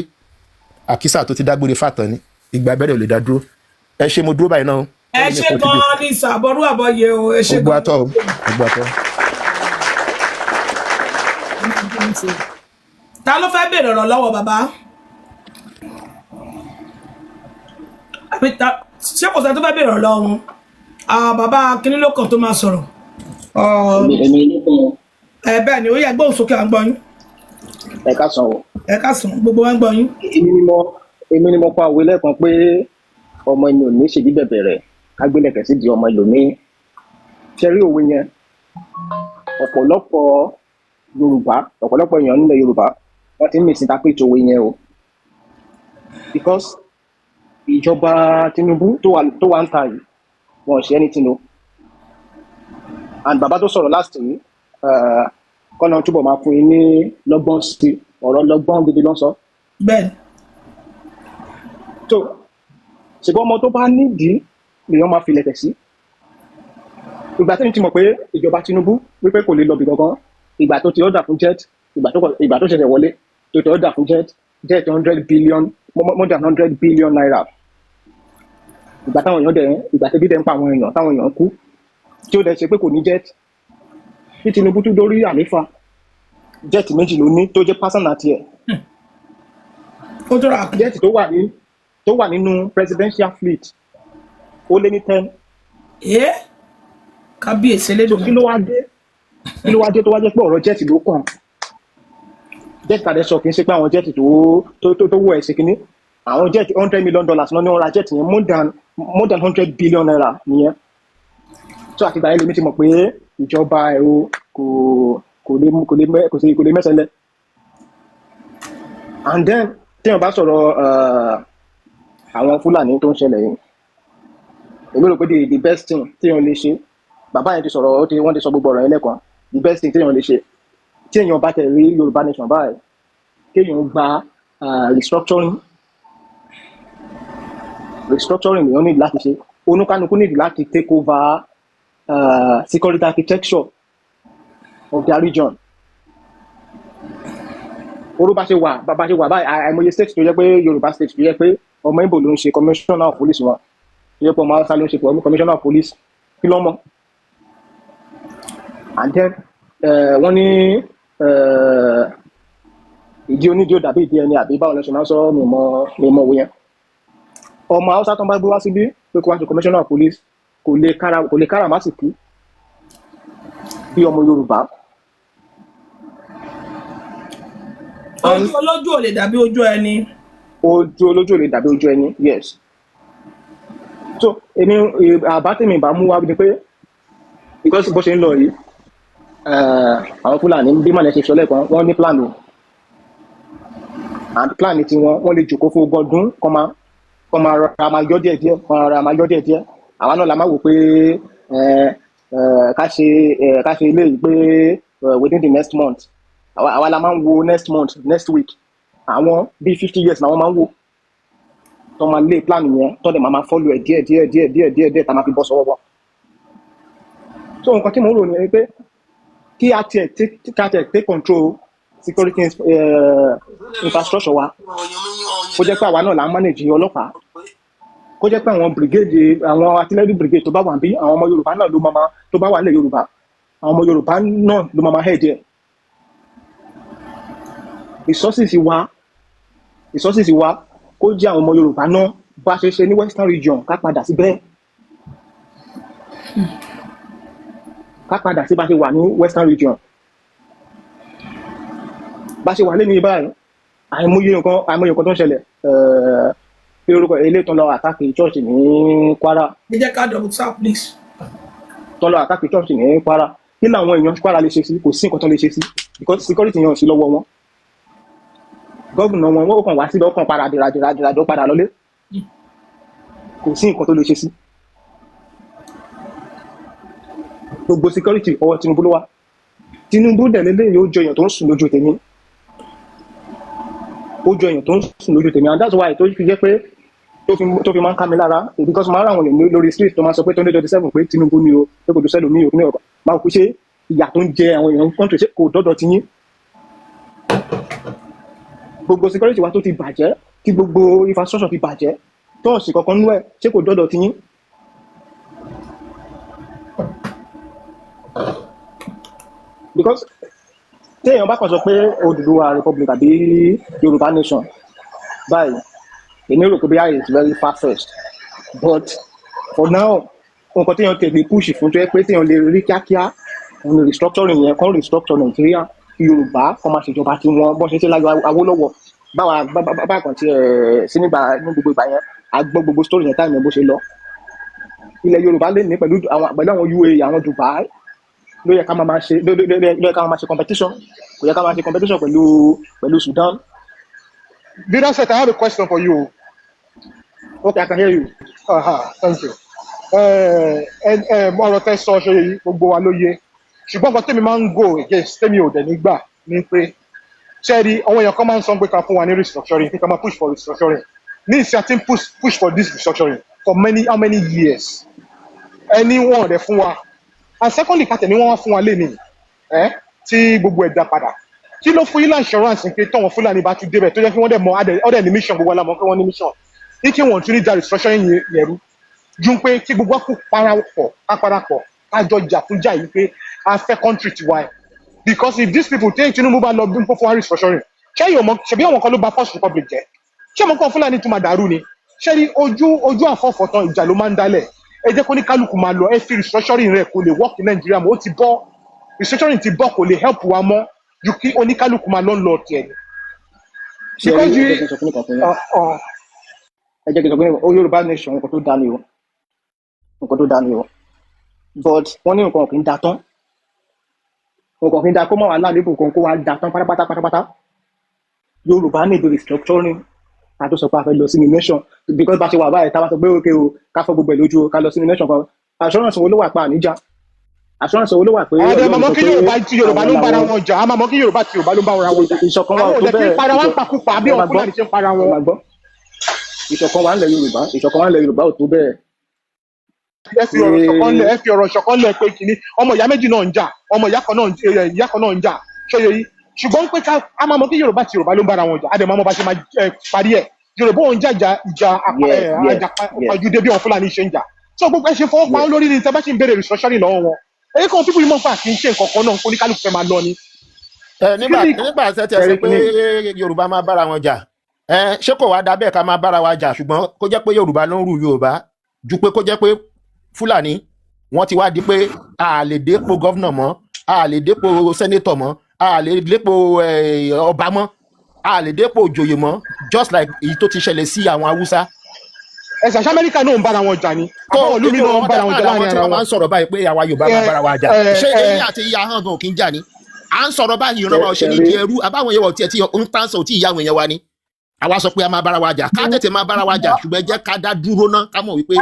àkísà tó ti dágbére fàtàn ni ìgbà abẹ́rẹ́ ò lè dá dúró ẹ ṣe mo dúró báyìí náà. ẹ ṣe gan-an ní ìsàbọ̀rú àbọ̀yẹ o ẹ ṣe gbogbo àtọ gbogbo àtọ. ta ló fẹ́ bèrè ọ̀rọ̀ lọ́wọ́ bàbá ṣé kò sẹ́ni tó fẹ́ bèrè ọ̀rọ̀ lọ́wọ́ wọn bàbá kínní ló kàn tó máa sọ̀rọ̀ bẹ́ẹ̀ ni ó yẹ gbóhùn sókè à ń gbọ́ yín. ẹ ká san o. ẹ ká sàn gbogbo wa ń gbọ́ yín. èmi ni mo pa òwe lẹ́ẹ̀kan pé ọmọ ẹni ò ní ṣèdí bẹ̀bẹ̀ rẹ̀ kágbélẹ̀kẹ̀ sí di ọmọ ẹlòmíín. ṣe rí òwe yẹn ọ̀pọ̀lọpọ̀ Yorùbá ọ̀pọ̀lọpọ̀ èèyàn nílẹ̀ Yorùbá wọ́n ti ń misinterpret òwe yẹn o. because ìjọba Tinubu tó wà ń ta yìí wọn ò ṣe anything o. and bàbá tó sọ̀rọ̀ last week kọ́nà túbọ̀ máa fún yín ní lọ́gbọ́n sí ọ̀rọ̀ lọ́gbọ́n gidi lọ́sọ. bẹ́ẹ̀. so ṣùgbọ́n ọmọ tó bá nídìí lèèyàn máa fi lẹ̀kẹ̀ sí. ìgbà tí mi ti mọ̀ pé ìjọba Tinubu wípé kò lè lọ bì gangan ìgbà tó ti ọ̀dà fún jet ìgbà tó ṣẹ̀ṣẹ̀ wọlé tó ti ọ̀dà fún jet 100 billion more than 100 billion naira. ìgbà táwọn èèyàn dẹ̀ ìgbà tẹ́bí dẹ̀ ń pa àwọn èèyàn táwọn èèyàn kú tí ó dẹ̀ ṣe pé kò ní jet bí Tinubu tún dórí àléfà jẹ́ẹ̀tì méjì ló ní tó jẹ́ pásánà tiẹ̀ jẹ́ẹ̀tì tó wà nínú presidential fleet ó lé ní 10. kábíyèsí lédùn. kí ló wá dé tó wá jẹ́ pé ọ̀rọ̀ jẹ́ẹ̀tì ló kàn jẹ́ẹ̀tì tàdé sọ kì í ṣe pé àwọn jẹ́ẹ̀tì tó wọ ẹ̀ ṣe kínní àwọn jẹ́ẹ̀tì $100 million náà ní wọ́n ra jẹ́ẹ̀tì yẹn more than 100 billion naira nìyẹn tó àtìgbà yẹn lèmi ti mọ̀ pé ìjọba ẹ̀rọ kò lè mẹ́sẹ̀ lẹ̀. and then téèyàn bá sọ̀rọ̀ àwọn Fúlàní tó ń ṣẹlẹ̀ yìí èmi rò pé the best thing téèyàn lè ṣe bàbá yẹn ti sọ̀rọ̀ wọ́n ti sọ gbogbo ọ̀rọ̀ yẹn lẹ́kọ̀ọ́ the best thing téèyàn lè ṣe téèyàn bá tẹ̀ rí Yorùbá nation báyìí kéèyàn gba restructuring lèèyàn nílò láti ṣe oníkálukú nílò láti take over security architecture of their region. Orú bá ṣe wà báyìí àìmọye state tó jẹ́ pé Yorùbá state tó jẹ́ pé ọmọ Ìgbò ló ń ṣe commissioner of police wọn tó jẹ́ pé ọmọ Hausa ló ń ṣe commissioner of police kí ló mọ̀. and then wọ́n ní ìdí onídìí ó dàbí ìdí ẹni àbí báwọn lọ́sọ̀ máa ń sọ mi mọ̀ wò yẹn. ọmọ Hausa tó ń bá gbé wá síbí pé kó wá ṣe commissioner of police kò lè kára má sì kú bí ọmọ Yorùbá. ojú olójú ò lè dàbí ojú ẹni. ojú olójú ò lè dàbí ojú ẹni yes. so èmi àbá tèmi bá mú wá ni pé because bó ṣe ń lọ yìí àwọn Fúlàní bí màlẹ́ ṣe sọ lẹ́ẹ̀kan wọ́n ní plan o and plan ti wọ́n lè jòkó fún ọdún kọ́ máa rọra máa yọ díẹ̀ àwa náà la máa wò pé ká ṣe ilé yìí pé within the next month àwa la máa ń wo next week àwọn bíi 50 years làwọn máa ń wò tó máa lé plan yẹn tó dẹ̀ máa follow ẹ̀ díẹ̀ tá máa fi bọ́ sọ́wọ́ wọn. so nǹkan tí mo rò ní pé kí a tiẹ̀ take control security infrastructure wa kó jẹ́ pé àwa náà là ń manage ọlọ́pàá kó jẹ́ pé àwọn brigade àwọn artillery brigade tó bá wà bí àwọn ọmọ Yorùbá náà ló máa tó bá wà nílẹ̀ Yorùbá àwọn ọmọ Yorùbá náà ló máa head ẹ̀. resources wa kó jẹ́ àwọn ọmọ Yorùbá náà bá ṣe ṣe ní Western region ká padà síbẹ̀ ká padà sí bá ṣe wà ní Western region bá ṣe wà lé ní báyìí àìmọye nǹkan tó ń ṣẹlẹ̀ pé orúkọ ilé tó ń lọ àtàkì church ní Kwara. ẹ jẹ́ ká double tap please. tó ń lọ àtàkì church ní Kwara kí làwọn èèyàn Kwara lè ṣe sí kò sí nǹkan tó lè ṣe sí because security yẹn ò sí lọ́wọ́ wọn. gómìnà wọn ó kàn wá síbẹ̀ ó kàn padà dìradìradì ó padà lọlé kò sí nǹkan tó lè ṣe sí. gbogbo security ọwọ́ Tinubu ló wà Tinubu dẹ̀ lélẹ́yìí ó jọ èèyàn tó ń sùn lójú tèmi and that's why tó fi jẹ́ pé tó fi máa ń ká mi lára because máa ń ra àwọn èèyàn lórí street tó máa sọ pé 2027 pé Tinubu ni o pé kò tó sẹ́lò mí o ní ọ̀rọ̀ máa kú ṣe ìyà tó ń jẹ àwọn èèyàn kọ́ńtì ṣe kò dọ́dọ̀ ti yín gbogbo security wa tó ti bàjẹ́ tí gbogbo infrastructure ti bàjẹ́ tọ́ọ̀sì kankan nú ẹ̀ ṣé kò dọ́dọ̀ ti yín. Because téèyàn bá kàn sọ pé Odùduwà republic àbí Yorùbá nation báyìí èmi rò pé bí i is very far fetched but for now nǹkan téèyàn tẹ̀lé push fún tó yẹ pé téèyàn lè rí kíákíá òun ni restructuring yẹn kan restructure Nàìjíríà Yorùbá kan máa ṣèjọba tí wọ́n bọ́n ṣe ṣe láyọ̀ Awólọ́wọ̀ báwa kan ti sí ní gbogbo ìgbà yẹn a gbọ́ gbogbo story yẹn táìmù bó ṣe lọ ilẹ̀ Yorùbá lè ní pẹ̀lú àwọn UAE àwọn Dubai ló yẹ ká máa ṣe competition kò yẹ ká máa ṣe competition pẹ̀lú Sudan. Leader set, I have a question for you. Okay, I can hear you. Thank you. Ọ̀rọ̀ tẹ́ sọ ṣe yìí gbogbo wa ló yé ṣùgbọ́n nǹkan tèmi máa ń go against tèmi ò dẹ̀ nígbà ni pé ṣẹ́ẹ̀rí àwọn èèyàn kan máa ń sọ pé ká fún wa ní restructuring pé ká máa push for restructuring ní ìsìn àti push for this restructuring for how many years ẹni wọn rẹ̀ fún wa and secondly ká tẹ̀lé wọn wá fún wa lé ní tí gbogbo ẹ̀dá padà kí ló fún yín insurance pé tọ́wọ́n Fúlàní bá tún débẹ̀ tó jẹ́ kí wọ́n dẹ̀ mọ ọ̀dẹ̀ ní mission gbogbo alámọ̀ pé wọ́n ní mission ní kí wọ́n tún ní da restructuring yẹ̀rú ju pé kí gbogbo kú parapọ̀ kájọ jà fún jà yìí pé a fẹ́ country tiwa ẹ̀ because if these people take Tinubu bá lọ bí fún wa restructuring ṣebí àwọn kan ló bà First Republic jẹ́ ṣé ọmọ kan Fúlàní tún máa dàrú ni ṣé ní ojú àfọ̀fọ̀tán ìjà ló máa ń dálẹ̀ ẹ jẹ́ kó ní kálukú máa lọ ẹ fi restructuring rẹ̀ kò lè work in Nigeria mọ́ ó ti bọ́ restructuring ti bọ́ kò lè help wa mọ́ ju kí oníkálukú máa lọ tiẹ̀ ni. ẹ jẹ́ kí n sọ fún mi Yorùbá nation nǹkan tó dá ni o but wọ́n ní nǹkan kì í da tán nǹkan kì í da kó mọ̀ wá lálébù kan kó wá da tán pátápátá Yorùbá ní ìbéèrè restructuring ká tó sọ pé a fẹ́ lọ sí nation because bá ṣe wà báyìí tá a bá sọ pé ókè o ká fọ́ gbogbo ẹ̀ lójú o ká lọ sí nation kan assurance wo ló wà pa àníjà assurance wo ló wà pé ọ̀dọ̀ mọ̀mọ́ kí Yorùbá ló ń bára wọn jà àmọ́ kí Yorùbá tí Yorùbá ló ń bára wọn jà ìṣọ̀kan wa ò tó bẹ́ẹ̀ para wọn pakúpa bí ọkùnrin Fúlàní ṣe ń para wọn. ìṣọ̀kan wa ń lẹ Yorùbá ò tó bẹ́ẹ̀. ẹ fi ọ̀rọ̀ ṣọ̀kan lẹ̀ pé kìíní ọmọ ìyá méjì náà ń jà ọmọ ìyá kan náà ń jà ṣọyẹ yìí ṣùgbọ́n pé ká a máa mọ kí Yorùbá tí Yorùbá ló ń bára wọn jà á dẹ̀ máa mọ bá ṣe máa parí ẹ̀ Yorùbá òun jà ìjà àpàjùdé bí wọn Fúlàní ṣe ń jà so gbogbo ẹ ṣe fọwọ́ pa lórí ni tẹ́ bá ṣe ń béèrè restructuring lọ́wọ́ wọn èyí kan fífún ìmọ̀ fà kì í ṣe nǹkan kan náà kó ní kálukú fẹ́ máa lọ ni. nígbà tẹ́ sọ pé Yorùbá máa bára wọn jà ṣé kò wá dá bẹ́ẹ̀ ká máa bára wa jà ṣùgbọ́n kó jẹ́ pé Yorùbá ló ń rú Yorùbá ju pé kó jẹ́ pé Fúlàní wọ́n ti wá di pé a lè dépò gọ́vnà mọ́ a lè dépò sẹ́nétọ̀ mọ́ a lè dépò ọba mọ́ a lè dépò òjòyè mọ́ just like èyí tó ti ṣẹlẹ̀ sí àwọn Haúsá. ẹ̀sà Amẹ́ríkà náà ń bára wọn jà ni àwọn olómi náà ń bára wọn jà láàrin ara wọn. wọ́n máa ń sọ̀rọ̀ báyìí pé àwa Yorùbá máa bára wa jà ṣé eyín àti ìyá hàn gan òkè ń jà ni à ń sọ̀rọ̀ báyìí ìran wa ò ṣe ní di ẹrú àbáwọn èèyàn tiẹ̀ tí ń tán sọ tí ìyá àwọn èèyàn wa ni àwa sọ pé a máa bára wa jà ká tètè máa bára wa jà ṣùgbọ́n ẹ jẹ́ ká dá dúró ná ká mọ̀ wípé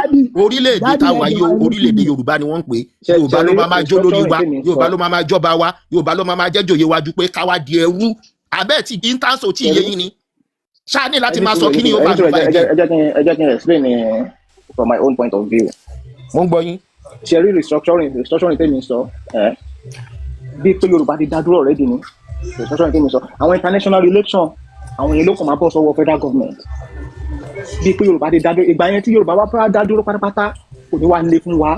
orílẹ̀-èdè táwa yìí orílẹ̀-èdè Yorùbá ni wọ́n ń pè Yorùbá ló máa jó lórí wa Yorùbá ló máa jọba wa Yorùbá ló máa jẹ́ jòyè wa ju pé káwa di ẹrú abẹ́ẹ̀ tí intanso tí ìyẹn yín ni ṣáà ní láti máa sọ kí ni ó bá lọ báyìí. ẹ jẹ́ kí n explain from my own point of view. mo ń gbọ́ yín. ṣe rí restructuring tèmi sọ bí pé Yorùbá ti dá dúró already ni restructuring tèmi sọ àwọn international relations àwọn yẹn ló kàn máa bọ́ sọ́wọ́ federal government bí pé Yorùbá ti dá dúró ìgbà yẹn tí Yorùbá wá fẹ́ dá dúró pátápátá kò ní wá lé fún wa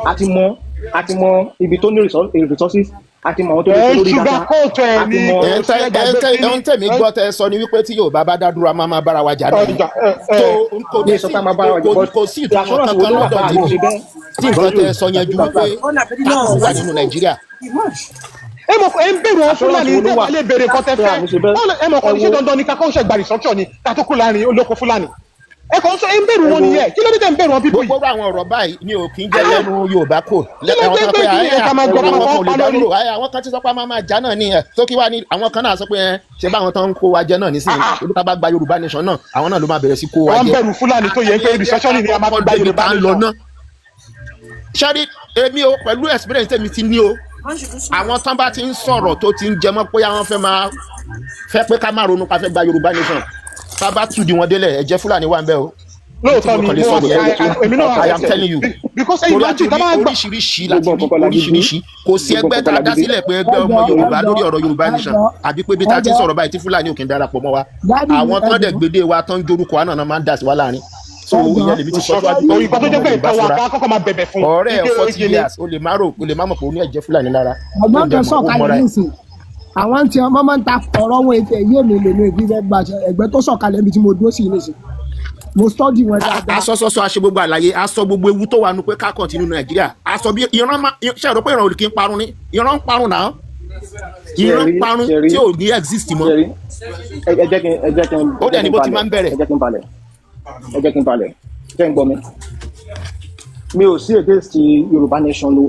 a ti mọ ibi tó ní resources a ti mọ àwọn tó lè tó lórí dáadáa a ti mọ. ẹ̀hún tẹ̀mí gbọ́ tẹ sọ ni wípé tí Yorùbá bá dá dúró a máa bára wa jà náà kò sí ìtumọ̀ kankan lọ́dọ̀ tèmi tí nǹkan tẹ sọ yẹn ju wípé táàkù wà nínú Nàìjíríà. ẹ mọ̀ ẹ ń bèrè wọn Fúlàní ní wà lè bèrè nǹkan tẹ́ fẹ́ ẹ mọ̀ kàn ní ṣe dandan ní kakọ́ ṣe gbàrí sọ́kọ̀ ni kátó láàrin olóko Fúlàní ẹ kàn sọ ẹ ń bèrè wọn nìyẹn kí ló dé tẹ́ ń bèrè wọn pípọ̀ yìí. gbogbo àwọn ọ̀rọ̀ báyìí ni ò kì í jẹ́ lẹ́nu Yorùbá kò àwọn kan ti sọ pé a máa jà náà ni ẹ̀ tó kí wá ní àwọn kan náà sọ pé ṣe báwọn tán ń kó wa jẹ náà nísìnyí olùkọ́ bá gba Yorùbá nation náà àwọn náà ló máa bẹ̀rẹ̀ sí kó wa jẹ. wọ́n bẹ̀rù Fúlàní tó yẹ pé restructuring ni a máa gba Yorùbá nation. ṣáàrí èmi o pẹ̀lú experience tèmi ti ní o àwọn tán bá ti ń sọ̀rọ̀ tó ti ń jẹmọ́ pé àwọn fẹ́ pé ká má ronú ká fẹ́ gba Yorùbá nation tá a bá tù di wọn délẹ̀ ẹ̀jẹ̀ Fúlàní wà ń bẹ́ o. lóòótọ́ ni èmi náà I am telling you because torí imagine tá bá gbà oríṣiríṣi láti rí oríṣiríṣi kò sí ẹgbẹ́ tá a dá sílẹ̀ pé ẹgbẹ́ ọmọ Yorùbá lórí ọ̀rọ̀ Yorùbá nation àbí pé bí tá a ti ń sọ̀rọ̀ báyìí tí Fúlàní ò kì í darapọ̀ mọ́ wa àwọn tán dẹ̀ gbédè wa tán jorúkọ wa náà máa ń dà sí wa láàrin so ìyẹn lèmi ti sọ síwájú òyìnbó tó jẹ́ pé ìtàn wa ká kọ́kọ́ máa bẹ̀bẹ̀ fún ọ̀rẹ́ ẹ̀ 40 years o lè má mọ̀ pé o ní ẹ̀jẹ̀ Fúlàní lára ọgbọ́n kan sọ̀kalẹ̀ nísìn àwọn tí ọmọ máa ń ta ọ̀rọ̀ wọn ètò ẹ̀yẹ́ mi lè ní ìpínlẹ̀ gbàṣẹ ẹgbẹ́ tó sọ̀kalẹ̀ níbi tí mo dúró sí nísìn mo study wọn dáadáa. asọ́sọ́sọ aṣọ gbogbo àlàyé aṣọ gbogbo ewu tó wà nù pé ká continue Nàìjíríà aṣọ bí ìran ṣe àrò pé ìran olùkí ń parun ní ìran ń parun náà ìran ń parun tí ò ní exist mọ́. ẹ jẹ́ kí n ó dẹ̀ ní bó ti máa ń bẹ̀rẹ̀. ẹ jẹ́ kí n balẹ̀ ṣé ń gbọ́ mi ò sí against Yorùbá nation lo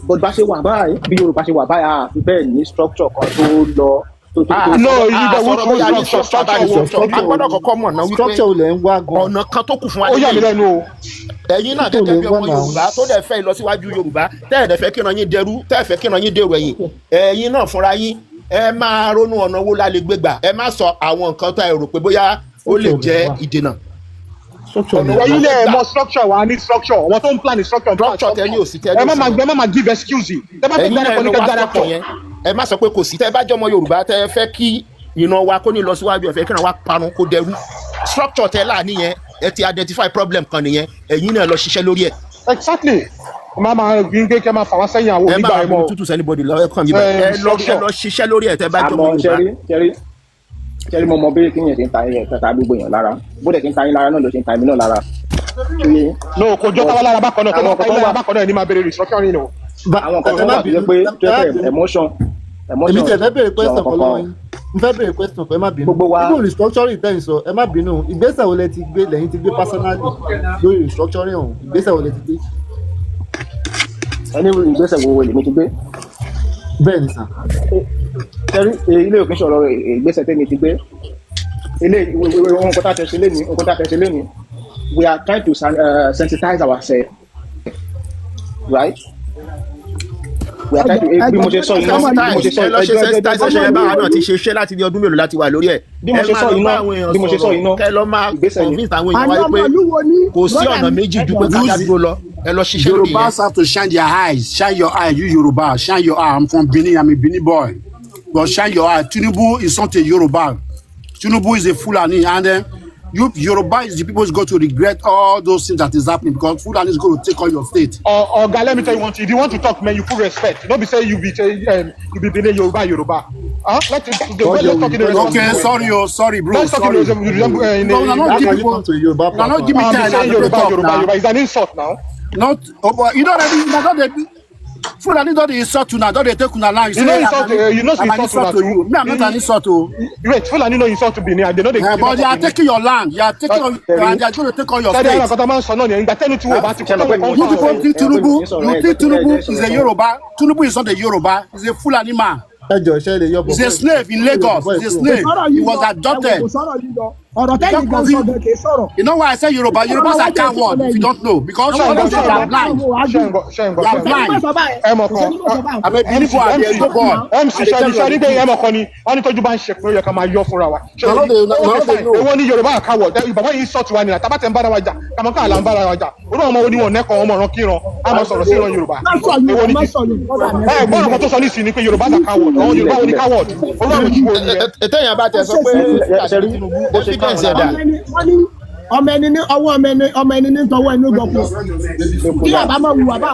bó bá ṣe wà báyìí bí Yorùbá ṣe wà báyìí àfi bẹ́ẹ̀ ní structure kan tó lọ tó no ìdẹ̀wò tó agbọ́dọ̀ kọ́kọ́ mọ̀ náà wípé structure olè ń wá gan. ọ̀nà kan tó kù fún wa ó yà mí lẹ́nu o. ẹ̀yin náà gẹ́gẹ́ bí ọmọ Yorùbá tó dẹ̀ fẹ́ ìlọsíwájú Yorùbá tẹ́ẹ̀dẹ̀ fẹ́ kíran yín dẹrú tẹ́ẹ̀ fẹ́ kíran yín dèrò ẹ̀yìn ẹ̀yin náà fúnra yín ẹ máa ronú ọ̀nà wo la lè gbé gbà ẹ má sọ àwọn nǹkan tó ẹ rò pé bóyá ó lè jẹ́ ìdènà. ẹ̀yin lè mọ structure wa ní structure àwọn tó ń plan ní structure tẹ́lẹ̀ ò sí tẹ́lẹ̀ ẹ má give excuse tẹ́ bá fẹ́ darapọ̀ ní kẹ́ darapọ̀ yẹn ẹ má sọ pé kò sí tẹ́ bá jọmọ Yorùbá tẹ́ fẹ́ kí ìran wa kó ní lọ síwájú ẹ fẹ́ kíran wa parun kó dẹrú structure tẹ́ là nìyẹn ẹ ti identify problem kan nìyẹn ẹ̀yin náà lọ ṣiṣẹ́ lórí ẹ̀. exactly máa gbígbé kẹ́ máa fà wá sẹ́yìn àwọn onígbà ẹ̀ mọ́. ẹ máa tútù sẹ́nibọ́dì lọ́wọ́ ẹ̀kan mi ẹ lọ ṣiṣẹ́ lórí ẹ̀ tẹ́ bá jọmọ Yorùbá. ṣẹ́rí mo mọ bí kí yẹn ti ń ta ẹyẹ kẹta gbogbo èèyàn lára bó dẹ̀ ti ń ta yín lára náà ló ṣe ń ta èmi náà lára. no kò jọ táwa lára bákan náà tó máa lára bákan náà ẹni máa bèrè restructuring nù. àwọn kan tó wà tó yẹ pé emotion. èmi tẹ̀ fẹ́ bèrè question kan lọ́wọ́ yín n fẹ́ bèrè question kan ẹ má bínú gbogbo wa nínú restructuring tẹ́ ń sọ ẹ má bínú ìgbésẹ̀ wo lẹ ti gbé lẹ́yìn ti gbé personally lórí restructuring ọ̀hún ìgbésẹ̀ wo lẹ ti gbé. ẹni ìgbésẹ̀ wo lèmi ti gbé. bẹ́ẹ̀ ni sà. ṣẹ́rí ilé òfin sọ̀rọ̀ ìgbésẹ̀ tẹ́mi ti gbé ilé ohun kan tá a tẹ̀ ṣe léni we are trying to sensitize ourselves right. we are trying to bí mo ṣe sọ iná ẹ lọ ṣe sensitization ẹ báwa náà ti ṣe ṣe láti bí ọdún mélòó láti wà lórí ẹ̀. bí mo ṣe sọ iná kẹ lọ máa convince àwọn èèyàn wáyé pé kò sí ọ̀nà méjì ju pé ká dúró lọ ẹ lọ ṣiṣẹ́ lórí yẹn. Yorùbás have to shine their eyes, shine your eye, you Yoruba, shine your eye. I'm from Benin, I'm a Benin boy, but shine your eye. Tinubu is not a Yoruba. Tinubu is a Fulani, and then you Yoruba is the people who's going to regret all those things that is happening because Fulani is going to take on your state. Oga, let me tell you one thing. If you want to talk, man, you put respect. Don't be saying you be Benin Yoruba. Let's talk in the Okay, sorry, bro. Let's talk in the No, not give me time. Yoruba. It's an insult now. Not, but you know that Fulani don't insult you now. Don't they take you now? You know insult. You know insult to you. Me, I'm not an insult to. Wait, Fulani no insult to Benin. They know they. But they are taking your land. You are taking and they are going to take all your state. You think Tinubu is a Yoruba? Tinubu is not a Yoruba. He's a Fulani man. He's a slave in Lagos. He's a slave. He was adopted. You know why I say Yoruba? Yorubas are coward, if you don't know. Because you are blind. You are blind. I'm a beautiful and a good boy. MC Shadi pé ẹmọ kan ni wọ́n ní tọ́jú bá ń ṣe pé ó yẹ ká máa yọ fúnra wa. Owó ní Yorùbá àkàwọ̀ bàbá yìí sọ̀tù wa ni àtàbàtẹ̀ ń bára wa jà kàmọ́ ká là ń bára wa jà. Olú ọmọ oníwọ̀n nẹ́kọ̀ọ́ ọmọ ọ̀ràn kíran á máa sọ̀rọ̀ sí ìran Yorùbá. Gbọ́dọ̀ kan tó sọ ní ìsìn ni pé Yorùbá àkàwọ̀ àwọn Yorùbá ò ní káwọ̀ olú ọ̀ràn ìṣúwò ni ẹ. Ètèyàn bá tẹ̀ sọ pé evidence ẹ̀dá. ọmọ ẹni ní tọwọ́ ẹni gbọpọ kí bàbá máa wù bàbá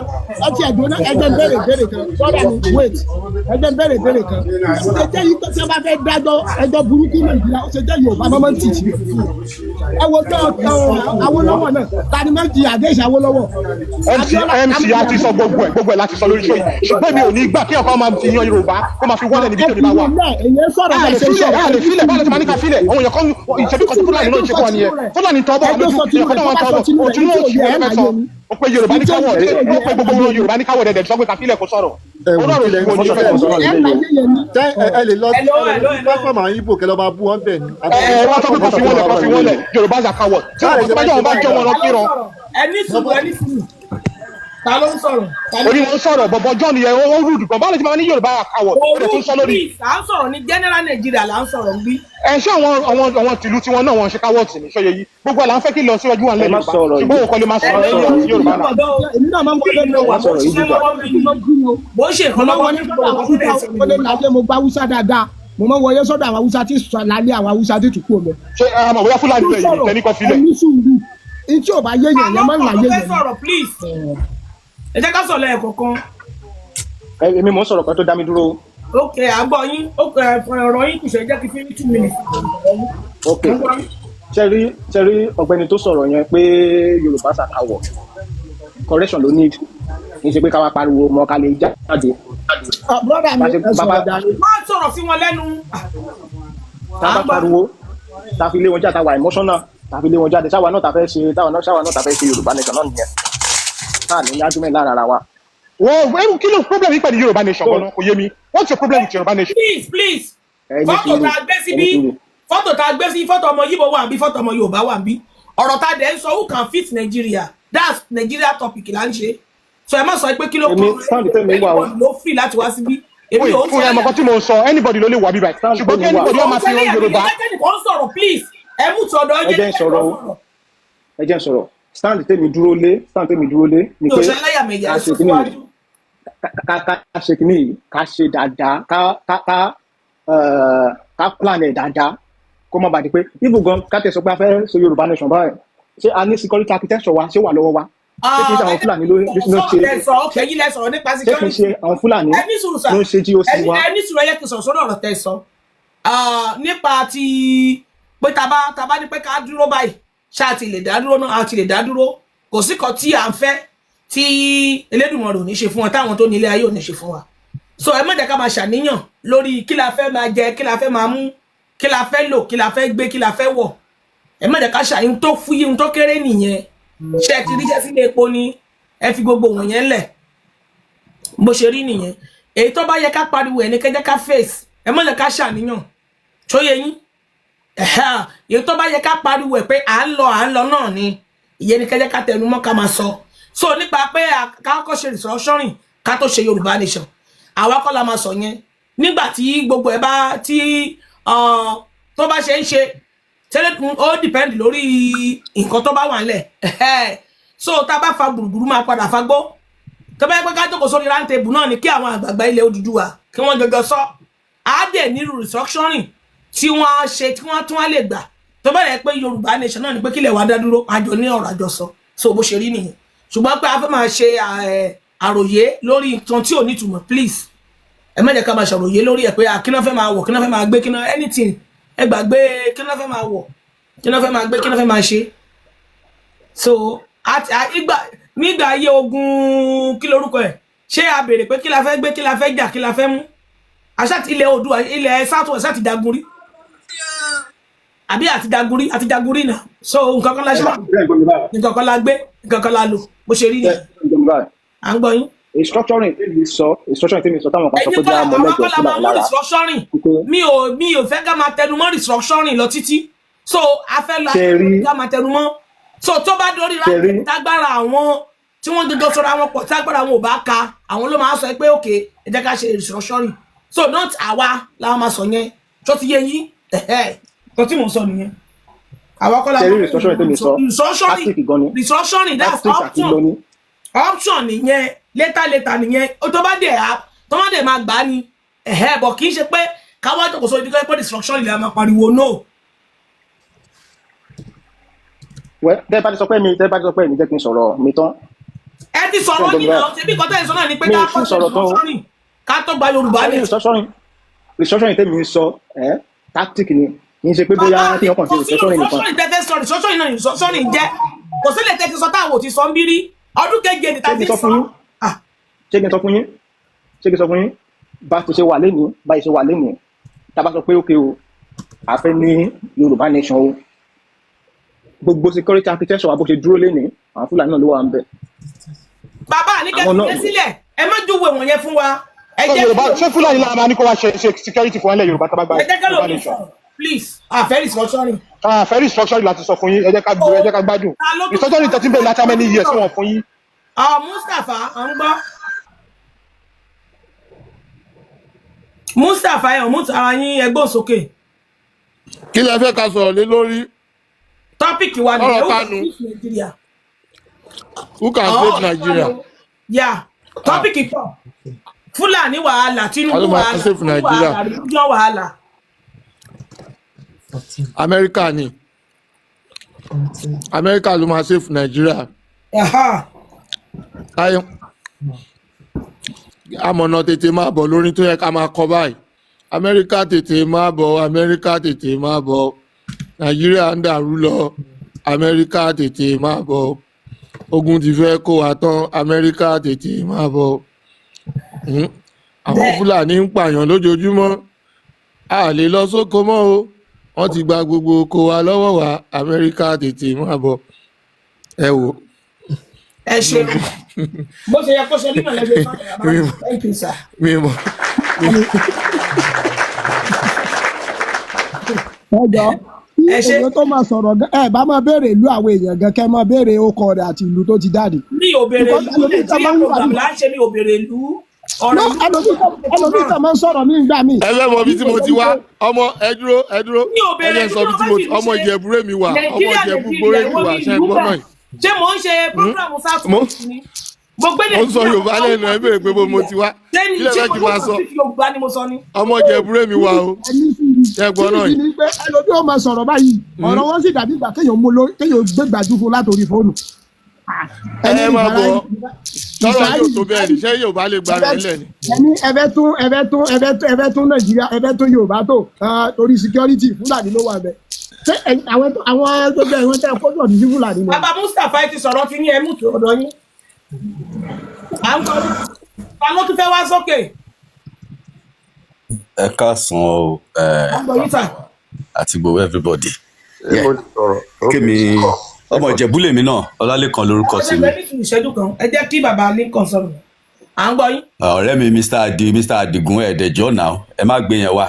ẹ ti ẹgbẹ náà ẹgbẹ béèrè kan sọdọ ni wait ẹgbẹ béèrè kan ṣe jẹ yìí tó ṣe bá fẹ́ dájọ́ ẹjọ́ burúkú Nàìjíríà ó ṣe jẹ Yorùbá máa ń tìjì ẹ wo tó Awólọ́wọ̀ náà tani máa ń jìyà àgẹ́sì Awólọ́wọ̀. MC àti sọ gbogbo ẹ̀ láti sọ lórí ṣó yìí ṣùgbọ́n mi ò ní gbà kí ọkọ máa fi yan Yorùbá kó máa fi wọlé níbi tó ní bá wà. àlè filẹ̀ báwo ló ti máa ní ká filẹ̀ àwọn èèyàn kan ìṣẹ́bí kan Fúlàní náà ń ṣe fún wa nìyẹn Fúlàní tọ́bọ̀ òtún náà ṣe ẹ̀fẹ́ sọ ó pé Yorùbá ní káwọ̀ ó pé gbogbo Yorùbá ní káwọ̀ dẹ̀dẹ̀ sọ pé ká filẹ̀ kó sọ̀rọ̀ olóòrùn ìwọ ní fẹ́ sọ̀rọ̀ ẹ lè lọ platform àwọn Igbo kẹlẹ́ ọba bú wọn bẹ̀ ni. wọ́n sọ pé kò fi wọ́n lẹ̀ Yorùbá ṣà káwọ̀ tí wọ́n bá jẹ́ wọn lọ kírun. ẹni sùúrù ta ló ń sọ̀rọ̀ ta ló orí wọn sọ̀rọ̀ bọ̀bọ̀ John yẹn ó rúdù gan báwo lè ti máa ní Yorùbá àkàwọ̀ ó lè tún sọ lórí. please à ń sọ̀rọ̀ ní general Nigeria là ń sọ̀rọ̀ ń bí. ẹ ṣé àwọn tìlú tiwọn náà wọn ṣe káwọ́ọ̀tì ní ṣọyẹ yìí gbogbo àlà ń fẹ́ kí lọ síwájú wọn lẹ́yìn Yorùbá ṣùgbọ́n òun kọ́ lè máa sọ̀rọ̀ lẹ́yìn Yorùbá náà. èmi náà máa ń wọlé lọ wà bó ṣe bó ṣe mo máa ń wọlé sọ́dọ̀ àwọn Haúsá lálẹ́ mo gbá Haúsá dáadáa mo máa ń wọlé sọ́dọ̀ àwọn Haúsá tí sọ lálẹ́ àwọn Haúsá tí tù kú omi. ṣé àmọ̀ bóyá Fúlàní bẹ̀ yìí tẹ́ni kan filẹ̀. ẹni sùúrù tí ò bá yé yẹn yẹn máa ń là yé yẹn. please ẹ jẹ́ ká sọ̀rọ̀ lẹ́ẹ̀kọ̀ọ̀kan. èmi mò ń sọ̀rọ̀ kan tó dá mi dúró. ok àgbọ̀ yín ọ̀rọ̀ yín kù ṣe jẹ́ kí fi 2 minutes. ok ṣe rí ọ̀gbẹ́ni tó sọ̀rọ̀ yẹn pé Yorùbá ṣàkàwọ̀ correction ló need kì í ṣe pé ká wá pariwo mọ́ ká lè jáde. brother mi ẹ sọ̀rọ̀ dáre. má sọ̀rọ̀ sí wọn lẹ́nu. tá a bá pariwo tá a fi lé wọn jáde táwa emotional tá a fi lé wọn jáde ṣáwa náà tá a fẹ́ ṣe Yorùbá nation náà nìyẹn táà ní argument lára ara wa. wọ́n kí ló problem yìí pẹ̀lú Yorùbá nation gan-an kò yé mi what's your problem with Yorùbá nation. please fọ́tò tá a gbé síbí fọ́tò tá a gbé sí fọ́tò ọmọ Yíbò wà níbí fọ́tò ọmọ Yorùbá wà níbí ọ̀rọ̀ tá a dẹ̀ ń sọ who can fit Nigeria that's Nigeria topic là ń ṣe so ẹ má sọ pé kí ló kọ́ ló free láti wá síbí. fún ẹ mọ̀kàn tí mo sọ anybody ló lè wà bíbá ṣùgbọ́n kí anybody ọmọ fi hàn Yorùbá. please ẹ mú tọ̀dọ̀ ẹ jẹ́ ń sọ̀rọ̀ stand tèmi dúró lé ni pé ká ṣe kíní yìí ká ṣe dáadáa ká plan ẹ̀ dáadáa kó má bàa di pé ibù gan ká tẹ̀sọ́ pé a fẹ́ ṣe Yorùbá nation báyìí ṣé a ní security architecture wa ṣé wà lọ́wọ́ wa ṣé kì í ṣe àwọn Fúlàní ló ṣe ṣé kì í ṣe àwọn Fúlàní ló ṣe GOC wa. ẹni sùúrù ẹyẹ kì í sọ̀rọ̀ sórí ọ̀rọ̀ tẹ́ sọ nípa ti pé tá bá ní pé ká dúró báyìí ṣáà ti lè dá dúró náà àti lè dá dúró kò sí kan tí à ń fẹ́ tí Elédùmarè ò ní ṣe fún wa táwọn tó nílé ayé ò ní ṣe fún wa so ẹ má jẹ́ ká máa ṣàníyàn lórí kí la fẹ́ máa jẹ kí la fẹ́ máa mú kí la fẹ́ lò kí la fẹ́ gbé kí la fẹ́ wọ̀ ẹ má jẹ́ ká ṣàyìn tó fúyín tó kéré nìyẹn ṣe ti ríṣẹ́ sílé epo ni ẹ fi gbogbo wọn yẹn lẹ̀ bó ṣe rí nìyẹn èyí tó bá yẹ ká pariwo ẹ̀ ní kẹ́jẹ́ ká face ẹ má jẹ́ ká ṣàníyàn tó yẹ yín èyí tó bá yẹ ká pariwo ẹ̀ pé à ń lọ náà ni ìyẹn ní kẹ́jẹ́ ká tẹnu mọ́ ká máa sọ so nípa pé ká kọ́ ṣe restructuring ká tó ṣe Yorùbá nation àwa kọ́ la máa sọ yẹn nígbà tí gbogbo ẹ̀ bá tí tó bá ṣe ń ṣe tẹ́lẹ̀ ó depend lórí nǹkan tó bá wà nílẹ̀ so tá a bá fa gbùrùgbùrù máa padà fagbó tó bá yẹ pé ká jókòó sórí round table náà ni kí àwọn àgbààgbà ilẹ̀ Odùduwà kí wọ́n jọjọ sọ á dẹ̀ nílùú restructuring tí wọ́n á ṣe tí wọ́n tún á lè gbà tó bá yẹ pé Yorùbá nation náà ni pé kílẹ̀ wá dá dúró àjọ ní ọ̀rọ̀ àjọsọ so bó ṣe rí nìyẹn ṣùgbọ́n pé a fẹ́ máa ṣe àròyé lórí nǹkan tí ò ní ìtumọ̀ please ẹ má jẹ́ ká máa ṣàròyé lórí ẹ̀ pé kí náà fẹ́ máa wọ̀ kí náà fẹ́ máa gbé kí náà anything ẹ gbàgbé kí náà fẹ́ máa wọ̀ kí náà fẹ́ máa gbé kí náà fẹ́ máa ṣe so nígbà ayé ogun kí lorúkọ ẹ̀ ṣé a béèrè pé kí la fẹ́ gbé kí la fẹ́ jà kí la fẹ́ mú àṣà ilẹ̀ Oòduà ilẹ̀ South-West àti jagun rí àbí àti jagun rí náà so nǹkan kan la ṣe nǹkan kan la gbé nǹkan kan la lò bó ṣe rí nìyẹn à ń gbọ́ yín. Restructuring tèmi sọ táwọn kan sọ pé já mọ lẹ́jọ́ sí lára restructuring mi ò fẹ́ ká máa tẹnu mọ́ restructuring lọ títí so a fẹ́ la ká máa tẹnu mọ́ so tó bá dórí ráńpẹ́ tágbára àwọn tí wọ́n jọjọ sọ̀rọ̀ àwọn pọ̀ tágbára àwọn ò bá ka àwọn ló máa sọ pé òkè ẹ jẹ́ ká ṣe restructuring so not àwa làwọn máa sọ yẹn tó ti yé yín tó tí mò ń sọ nìyẹn àwa kọ́ la restructuring that's option nìyẹn later nìyẹn tó bá dẹ̀ máa gbà á ni bọ̀ kì í ṣe pé káwá tó kò sọ ibi tó yẹ pé destruction ilẹ̀ máa pariwo no. tẹ́ bá ti sọ pé mi jẹ́ kí n sọ̀rọ̀ mi tán. ẹ ti sọ̀rọ̀ yìí náà ṣebí nǹkan tẹ́ ẹ sọ náà ni pé ká kọ́ destruction ká tó gba Yorùbá ní. restructuring tèmi sọ tactic ni kì í ṣe pé bóyá kí wọ́n kàn sí restructuring nìkan. restructuring náà restructuring jẹ́ kò sílẹ̀ tẹ́ ti sọ táwọn ò ti sọ ń bí rí ọdún keje ni tàbí sọ. ṣé kí n sọ fún yín bá ti ṣe wà lénìí tá a bá sọ pé ókè o a fẹ́ ní Yorùbá nation o gbogbo security architecture wa bó ṣe dúró lénìí àwọn Fúlàní náà ló wà ń bẹ̀. bàbá àníkẹ́ ti dé sílẹ̀ ẹ má júwe wọ̀nyẹn fún wa. ṣé Fúlàní lára máa ní kó wá ṣe security fún ẹlẹ́ Yorùbá tá a bá gba Yorùbá nation please àfẹ́ restructuring. àfẹ́ restructuring láti sọ fún yín ẹ jẹ́ ká gbádùn restructuring tẹ̀sí bẹ́ẹ̀ láti amẹ́ni yẹ̀ sí wọn fún yín Mustapha à ń gbọ́ Mustapha ẹ̀ mú ara yín ẹgbẹ́ òsókè kí lẹ fẹ́ ká sọ̀rọ̀ lé lórí tọ́pìkì wa ọ̀rọ̀ nìyẹn ó Kanu Nàìjíríà who can save Nigeria yà tọ́pìkì pọ̀ Fúlàní wàhálà Tinubu Alo máa wàhálà save Nigeria wàhálà religion wàhálà Amẹ́ríkà ni Amẹ́ríkà ló máa save Nigeria ayé amọ̀nà tètè máa bọ̀ lórí tó yẹ ká máa kọ báyìí Amẹ́ríkà tètè máa bọ̀ Amẹ́ríkà tètè máa bọ̀ Nàìjíríà ń dàrú lọ Amẹ́ríkà tètè máa bọ̀ ogun ti fẹ́ kó wa tán Amẹ́ríkà tètè máa bọ̀ àwọn bẹ́ẹ̀ Fúlàní ń pààyàn lójoojúmọ́ a lè lọ sóko mọ́ o wọ́n ti gba gbogbo oko wa lọ́wọ́ wa Amẹ́ríkà tètè máa bọ̀ ẹ wò ẹ ṣeun bó ṣe yẹ kó ṣe nínú ẹlẹgbẹ́ sọ̀rọ̀ mi yàrá thank you sir. mi mọ̀ ẹjọ tí ẹ ṣe èèyàn tó máa sọ̀rọ̀ ẹ bá máa béèrè ìlú àwọn èèyàn gan kẹ́ máa béèrè orúkọ rẹ̀ àti ìlú tó ti jáde. mi ò béèrè because ìlú ẹlòmíì kan Nàìjíríà máa ń wà program ní là ń ṣe mi ò béèrè ìlú ọ̀rọ̀ no ìlú ẹlòmíì kan máa ń sọ̀rọ̀ ní ìgbà míì. ẹ fẹ́ mọ ibi tí mo ti wá ọmọ ẹ dúró mi ò ẹ béèrè jẹ́ ìlú sọ ibi tó tí bá mo sì ti ń ọmọ ṣe Ìjẹ̀bú rẹ̀ mi wà ọmọ Nàìjíríà Ìjẹ̀bú Nàìjíríà gbóré mi ìwọ wà ni ṣe ìlú gbọ́ bẹ́ẹ̀ náà ṣé mò ń ṣe program south mo west ni mo gbé mo ń sọ Nàìjíríà Yorùbá mo lẹ́nu ẹ béèrè pé bó mo ti wá ṣé kí lẹ fẹ́ mo kí n ló máa kàn sọ sí Yorùbá ni mo sọ ni. ọmọ Ìjẹ̀bú rẹ̀ mi wà o ẹni ṣe gbọ́ náà tí yìí ni pé ẹlòmíì ó máa sọ̀rọ̀ báyìí ọ̀rọ̀ wọn sì dàbí ìgbà kéèyàn gbé gbàjú fún látòrí fóònù. ẹni ẹ máa bọ̀ tọ́rọ̀ yóò tó bẹ́ẹ̀ ìsáyì ní ṣé Yorùbá lè gba rẹ̀ lẹ̀ ni ẹni ẹfẹ tún Nàìjíríà ẹfẹ tún Yorùbá tó torí security Fúlàní ló wà bẹ ṣé àwọn gbogbo ẹwọn tẹ kó lọdún sí Fúlàní ni. bàbá Mustapha ti sọ̀rọ̀ ti ní ẹmú tó ọ̀dọ̀ yín à ń kọ́ ta ló tún fẹ́ wá sókè ẹ káàsán o à ń gbọ́ yín sà. àti gbogbo everybody. ẹ mo ti sọ̀rọ̀ kémi ọmọ Ìjẹ̀bú lèmi náà Ọlálékan lórúkọ ọjọ́ tèmi. ìgbẹ́ nítorí ìṣẹ́jú kan ẹ jẹ́ kí bàbá Lincoln sọ̀rọ̀ à ń gbọ́ yín. ọ̀rẹ́ mi Mr. Adigun ẹ̀ẹ́dẹ̀jọ́ náà ẹ má gbé yẹn wá.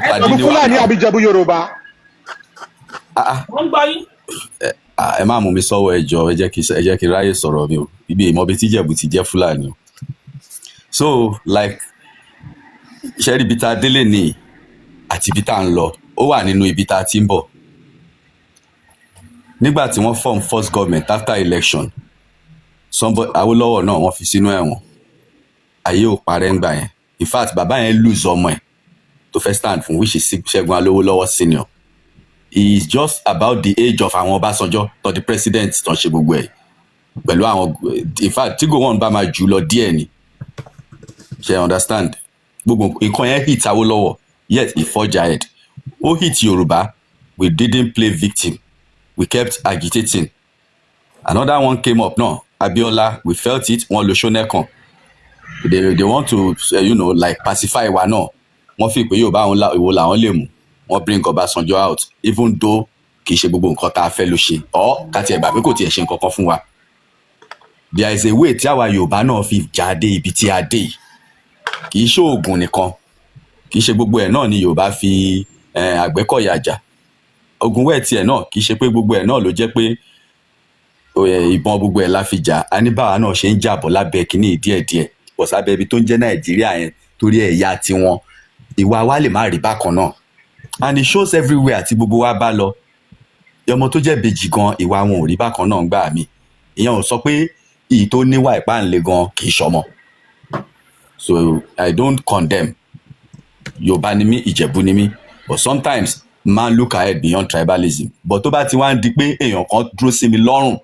pàdé Ìjẹ̀bú ni wá Fúlàní náà. àbí Ìjẹ̀bú Yorùbá. wọ́n ń gbọ́ yín. ẹ má mú mi sọ́wọ́ ẹjọ́ ẹ jẹ́ kí n ráyè sọ̀rọ̀ mi o ibi ìmọ̀bi tí Ìjẹ̀bú ti jẹ́ Fúlàní o. so like iṣẹ́ ibi tá a délé ní àti ibi tá a ń lọ ó wà nínú ibi tá a ti ń bọ̀. nígbà tí wọ́n form first government after election Awólọ́wọ̀ náà wọ́n fi sínú ẹ̀wọ̀n ayé ò parẹ́ ńgbà yẹn in fact bàbá yẹn lose ọmọ ẹ̀ tó fẹ́ stand fún which is Ṣẹ́gun Alówólọ́wọ̀ senior he is just about the age of àwọn Ọbásanjọ́ tó di president tó ń ṣe gbogbo ẹ̀ pẹ̀lú àwọn in fact tí Gowon bá máa jù lọ díẹ̀ ni ṣe understand gbogbo nǹkan yẹn hit Awólọ́wọ̀ yet he forge ahead ó hit Yorùbá we didn't play victim we kept agitating another one came up now Abiola we felt it wọ́n lo Ṣónẹ́kàn they want to like pacify wa náà wọ́n fi pé Yorùbá ìwo làwọn lè mú wọ́n bring Ọbásanjọ́ out even though kì í ṣe gbogbo nǹkan tá a fẹ́ ló ṣe ọ́ ká tiẹ̀ gbà pé kò tiẹ̀ ṣe nǹkan kan fún wa there is a way tí àwa Yorùbá náà fi jáde ibi tí a dé kì í ṣe oògùn nìkan kì í ṣe gbogbo ẹ̀ náà ni Yorùbá fi Àgbẹ̀kọ̀yà jà ogun wẹ́ẹ̀ tiẹ̀ náà kì í ṣe pé gbogbo ẹ̀ náà ló jẹ́ pé ìbọn gbogbo ẹ̀ la fi jà aníbàwá náà ṣe ń jàbọ̀ lábẹ́ kínní díẹ̀díẹ̀ pọ̀ sábẹ́ ibi tó ń jẹ́ Nàìjíríà yẹn torí ẹ̀yà tiwọn ìwà wa lè má rí bákan náà and it shows everywhere tí gbogbo wa bá lọ ọmọ tó jẹ́ bèjì gan ìwà wọn ò rí bákan náà gbà mí ìyẹn ò sọ pé ìyí tó níwà ìpáǹle gan kì í ṣọmọ so I don't condemn Yorùbá ni mí Ìjẹ̀bú ni mí but sometimes man look ahead beyond tribalism but tó bá ti wá ń di pé èèyàn kan dúró sí mi lọ́rùn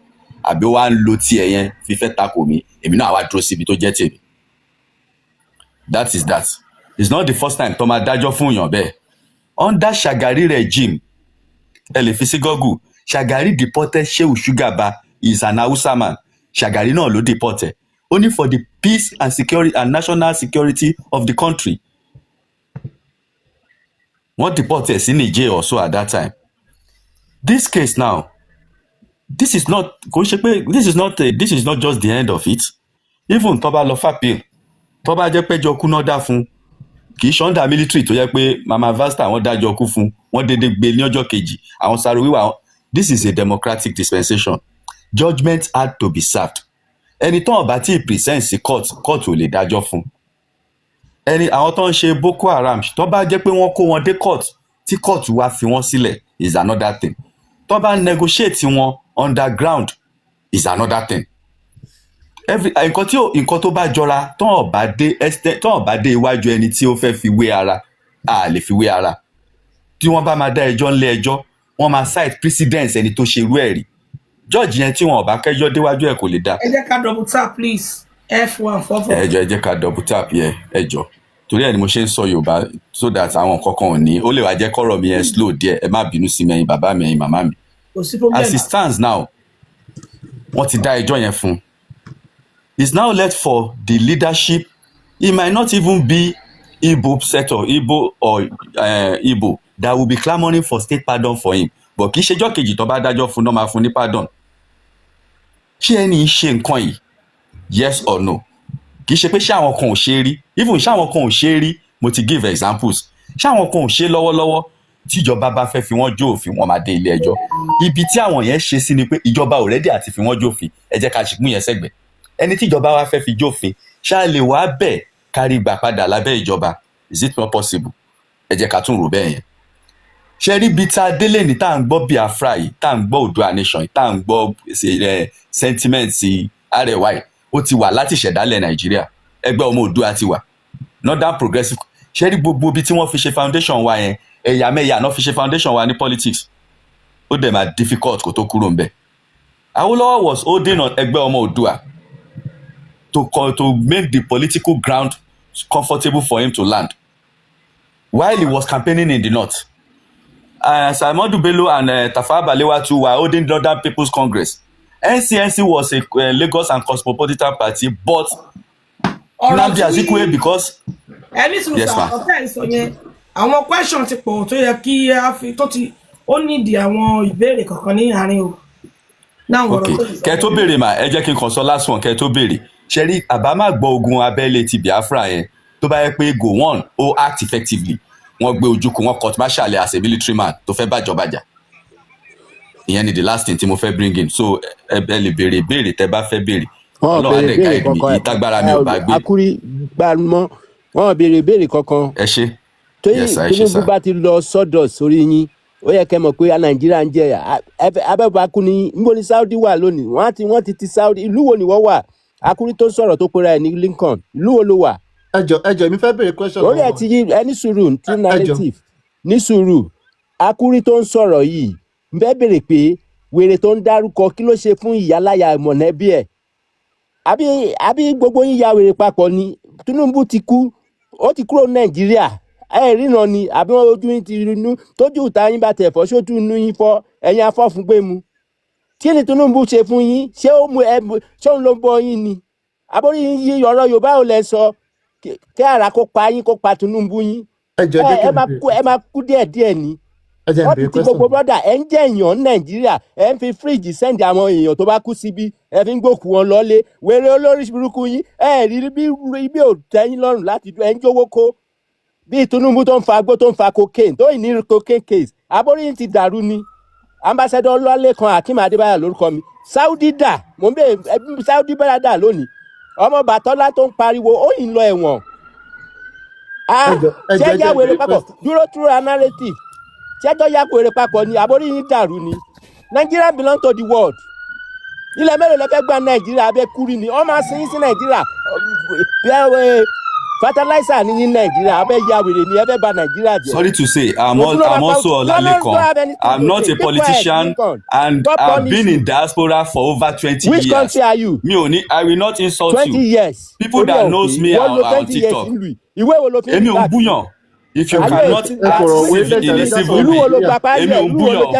àbí wá ń lo tiẹ̀ yẹn fífẹ́ takò mí èmi náà wá dúró síbi tó jẹ́ tèmi that is that it's not the first time tó máa dájọ́ fún èèyàn bẹ́ẹ̀ under Shagari regime ẹ lè fi sí Google Shagari deported Shehu Shugaba is an Hausa man Shagari náà ló deported only for the peace and security and national security of the country wọ́n deported sí Niger also at that time this case now this is not this is not just the end of it even tó bá lọ fapil tó bá jẹ́ péjọ kú náà dá fún kì í ṣọ́ndà military tó yẹ pé Mama Vasta wọ́n dájọ́ kú fún wọ́n dédé gbé ní ọjọ́ kejì àwọn sáré wíwà this is a democratic dispensation judgment had to be served ẹni tó ọ̀bá tí present sí court ò lè dájọ́ fún. Ẹni àwọn tó ń ṣe Boko Haram tó bá jẹ́ pé wọ́n kó wọn dé court tí court wá fi wọ́n sílẹ̀ is another thing. Tó bá negotiate wọn underground is another thing. Nǹkan tó bá jọra tó ọ̀bá dé iwájú ẹni tí ó fẹ́ fi wé ara a lè fi wé ara. Tí wọ́n bá máa dá ẹjọ́ ńlé ẹjọ́ wọ́n máa cite precedence ẹni tó ṣe irú ẹ̀ rí. Judge yẹn tí wọn ò bá kẹ́jọ́ déwájú ẹ̀ kò lè dá. Ẹ jẹ́ ká double tap please. F144. Ẹ jẹ́ ká double tap yẹ ẹjọ́. Torí ẹ̀ ni mo ṣe ń sọ Yorùbá so that àwọn kankan ò ní ó lè wá jẹ́ kọ́rọ̀ mi yẹn slow díẹ̀ ẹ má bínú sí mi ẹ̀yin bàbá mi ẹ̀yin màmá mi. Kò sí problem. As it stands now wọ́n ti dá ẹjọ́ yẹn fún. It's now left for the leadership. It might not even be Igbo or Igbo that will be clamoring for state pardon for him. But kì í ṣe ọjọ́ kejì tó bá dájọ́ fún náà máa fún ní pardon. Ṣé ẹni ṣe nǹkan yìí? Yes or no? Kì í ṣe pé ṣé àwọn kan ò ṣe rí. Even ṣé àwọn kan ò ṣe rí mo ti give examples. Ṣé àwọn kan ò ṣe lọ́wọ́lọ́wọ́ tíjọba bá fẹ́ fi wọ́n jó òfin wọ́n máa dé ilé ẹjọ́. Ibi tí àwọn yẹn ṣe sí ni pé ìjọba ò rẹ́dí àti fi wọ́n jó òfin ẹ jẹ́ ká ṣìkún yẹn sẹ́gbẹ̀ẹ́. Ẹni tíjọba wá fẹ́ fi jó òfin ṣá lè wá bẹ̀ kárí gbà padà lábẹ́ ìjọba. Is it not possible? Ẹ jẹ́ ká tún rò bẹ́ẹ̀ yẹn. Ṣé rí bí tá a délé ní tá à ń gbọ́ Biafra yìí tá à ń gbọ́ Oòduà nation yìí tá à ń gbọ́ sentiment Arewa yìí ó ti wà láti ìṣẹ̀dálẹ̀ Nàìjíríà ẹgbẹ́ ọmọ Oòduà ti wà Northern Progressive. Ṣé rí gbogbo ibi tí wọ́n fi ṣe foundation wa yẹn ẹ̀yàmẹ̀yà náà fi ṣe foundation wa ní politics ó dẹ̀ máa difficult kó tó kúrò ń bẹ̀. Awolowo was holding on ẹgbẹ́ ọmọ Oòduà to make the political ground comfortable for him to land while he was campaigning in the north. Sa'amadu Bello and Tafawa Balewa too were holding Northern People's Congress. NCNC was a Lagos and Cosmopolitan Party, but Nnamdi Azikiwe because. Ẹni sùn sà ọ̀tẹ̀ ìsọ yẹn àwọn question ti pọ̀ tó yẹ kí a fi tó ti ó nídìí àwọn ìbéèrè kankan ní àárín o. Okay, kẹ́ tó béèrè mà ẹ jẹ́ kí n kàn sọ last one kẹ́ tó béèrè. Ṣé rí àbámá gbọ́ ogun abẹ́lé ti Biafra yẹn tó bá yẹ pé Gowon ó act effectively wọ́n gbé ojúkù wọ́n court martial as a military man tó fẹ́ bàjọba jà. Ìyẹn ni the last thing tí mo fẹ́ bring in so ẹ lè béèrè béèrè tẹ́ bá fẹ́ béèrè. Ọlọ́run á dẹ̀ guide mi ìtagbára mi ò bá gbé. Akuri gbàmọ́ wọn béèrè kankan. Ẹ ṣé. Tinubu bá ti lọ sọ́dọ̀ sórí yín ó yẹ kẹ́ mọ̀ pé Nàìjíríà ń jẹ abẹ́bàkú ni níbo ni Saudi wà lónìí wọ́n ti Saudi ìlú wo ni wọ́n wà Akuri tó sọ̀rọ̀ tó pera ẹ̀ ní Lincoln ìlú wo ló wà. ẹjọ mi fẹ́ béèrè question. orí ẹ ti yí ẹni sùúrù true narrative ní sùúrù Akuri tó ń sọ̀rọ̀ yìí ń fẹ́ béèrè pé wèrè tó ń dárúkọ kí ló ṣe fún ìyáláyà mọ̀nẹ́bí ẹ̀ àbí gbogbo yín ya wèrè papọ̀ ni Tinubu ti kú ó ti kúrò Nàìjíríà ẹ ríran ni àbí wọn ojú yín ti rinú tójú ìta yín bá tẹ̀ fọ́ sójú inú yín fọ́ ẹ̀yin afọ́fun gbé mu kí ni Tinubu ṣe fún yín ṣé òun ló ń bọ́ yín ni àbórí yín ọ̀rọ̀ Yorùbá ò lẹ sọ kí ara kó pa yín kó pa Tinubu yín ẹ máa kú díẹ̀díẹ̀ ni wọ́n ti gbogbo brọ́dà ẹ̀ ń jẹ́ èèyàn Nàìjíríà ẹ̀ ń fi fíríjì sẹ́ǹdì àwọn èèyàn tó bá kú síbí ẹ̀ fi ń gbòkú wọn lọ́lé wèrè olórí burúkú yín ẹ̀ rí bí ò tẹ́yìn lọ́rùn láti ẹ̀ ń jówó kó bí Tinubu tó ń fa agbó tó ń fa cocaine tó ní cocaine case àbórí yín ti dàrú ni ambassador Ọlálékan Akeem Adébáyọ̀ lórúkọ mi Saudi dà mò ń bẹ Saudi bẹ́ẹ̀ dà lónìí ọmọ Bàtọ́lá tó ń pariwo ó yìí ń lọ ẹ̀wọ̀n ṣé yá wèrè papọ̀ dúró through a narrative ṣẹ́jọ́ yá wèrè papọ̀ ni àbórí yín dàrú ni Nigeria belong to the world ilẹ̀ mélòó lẹ fẹ́ gba Nàìjíríà abẹ́ kúrì ni wọ́n máa sin yín sí Nàìjíríà fertilizer ní Nàìjíríà abẹ́ ya wèrè ni ẹ fẹ́ bà Nàìjíríà jẹ́. Sorry to say I'm also Ọlálékan. I'm not a politician and I've been in diaspora for over 20 years. Which country are you? I will not insult 20 years. People that knows me are on TikTok. Ìwé wo ló fi Èmi ò ń búyàn. If you cannot act in a civil way, èmi ò ń búyàn.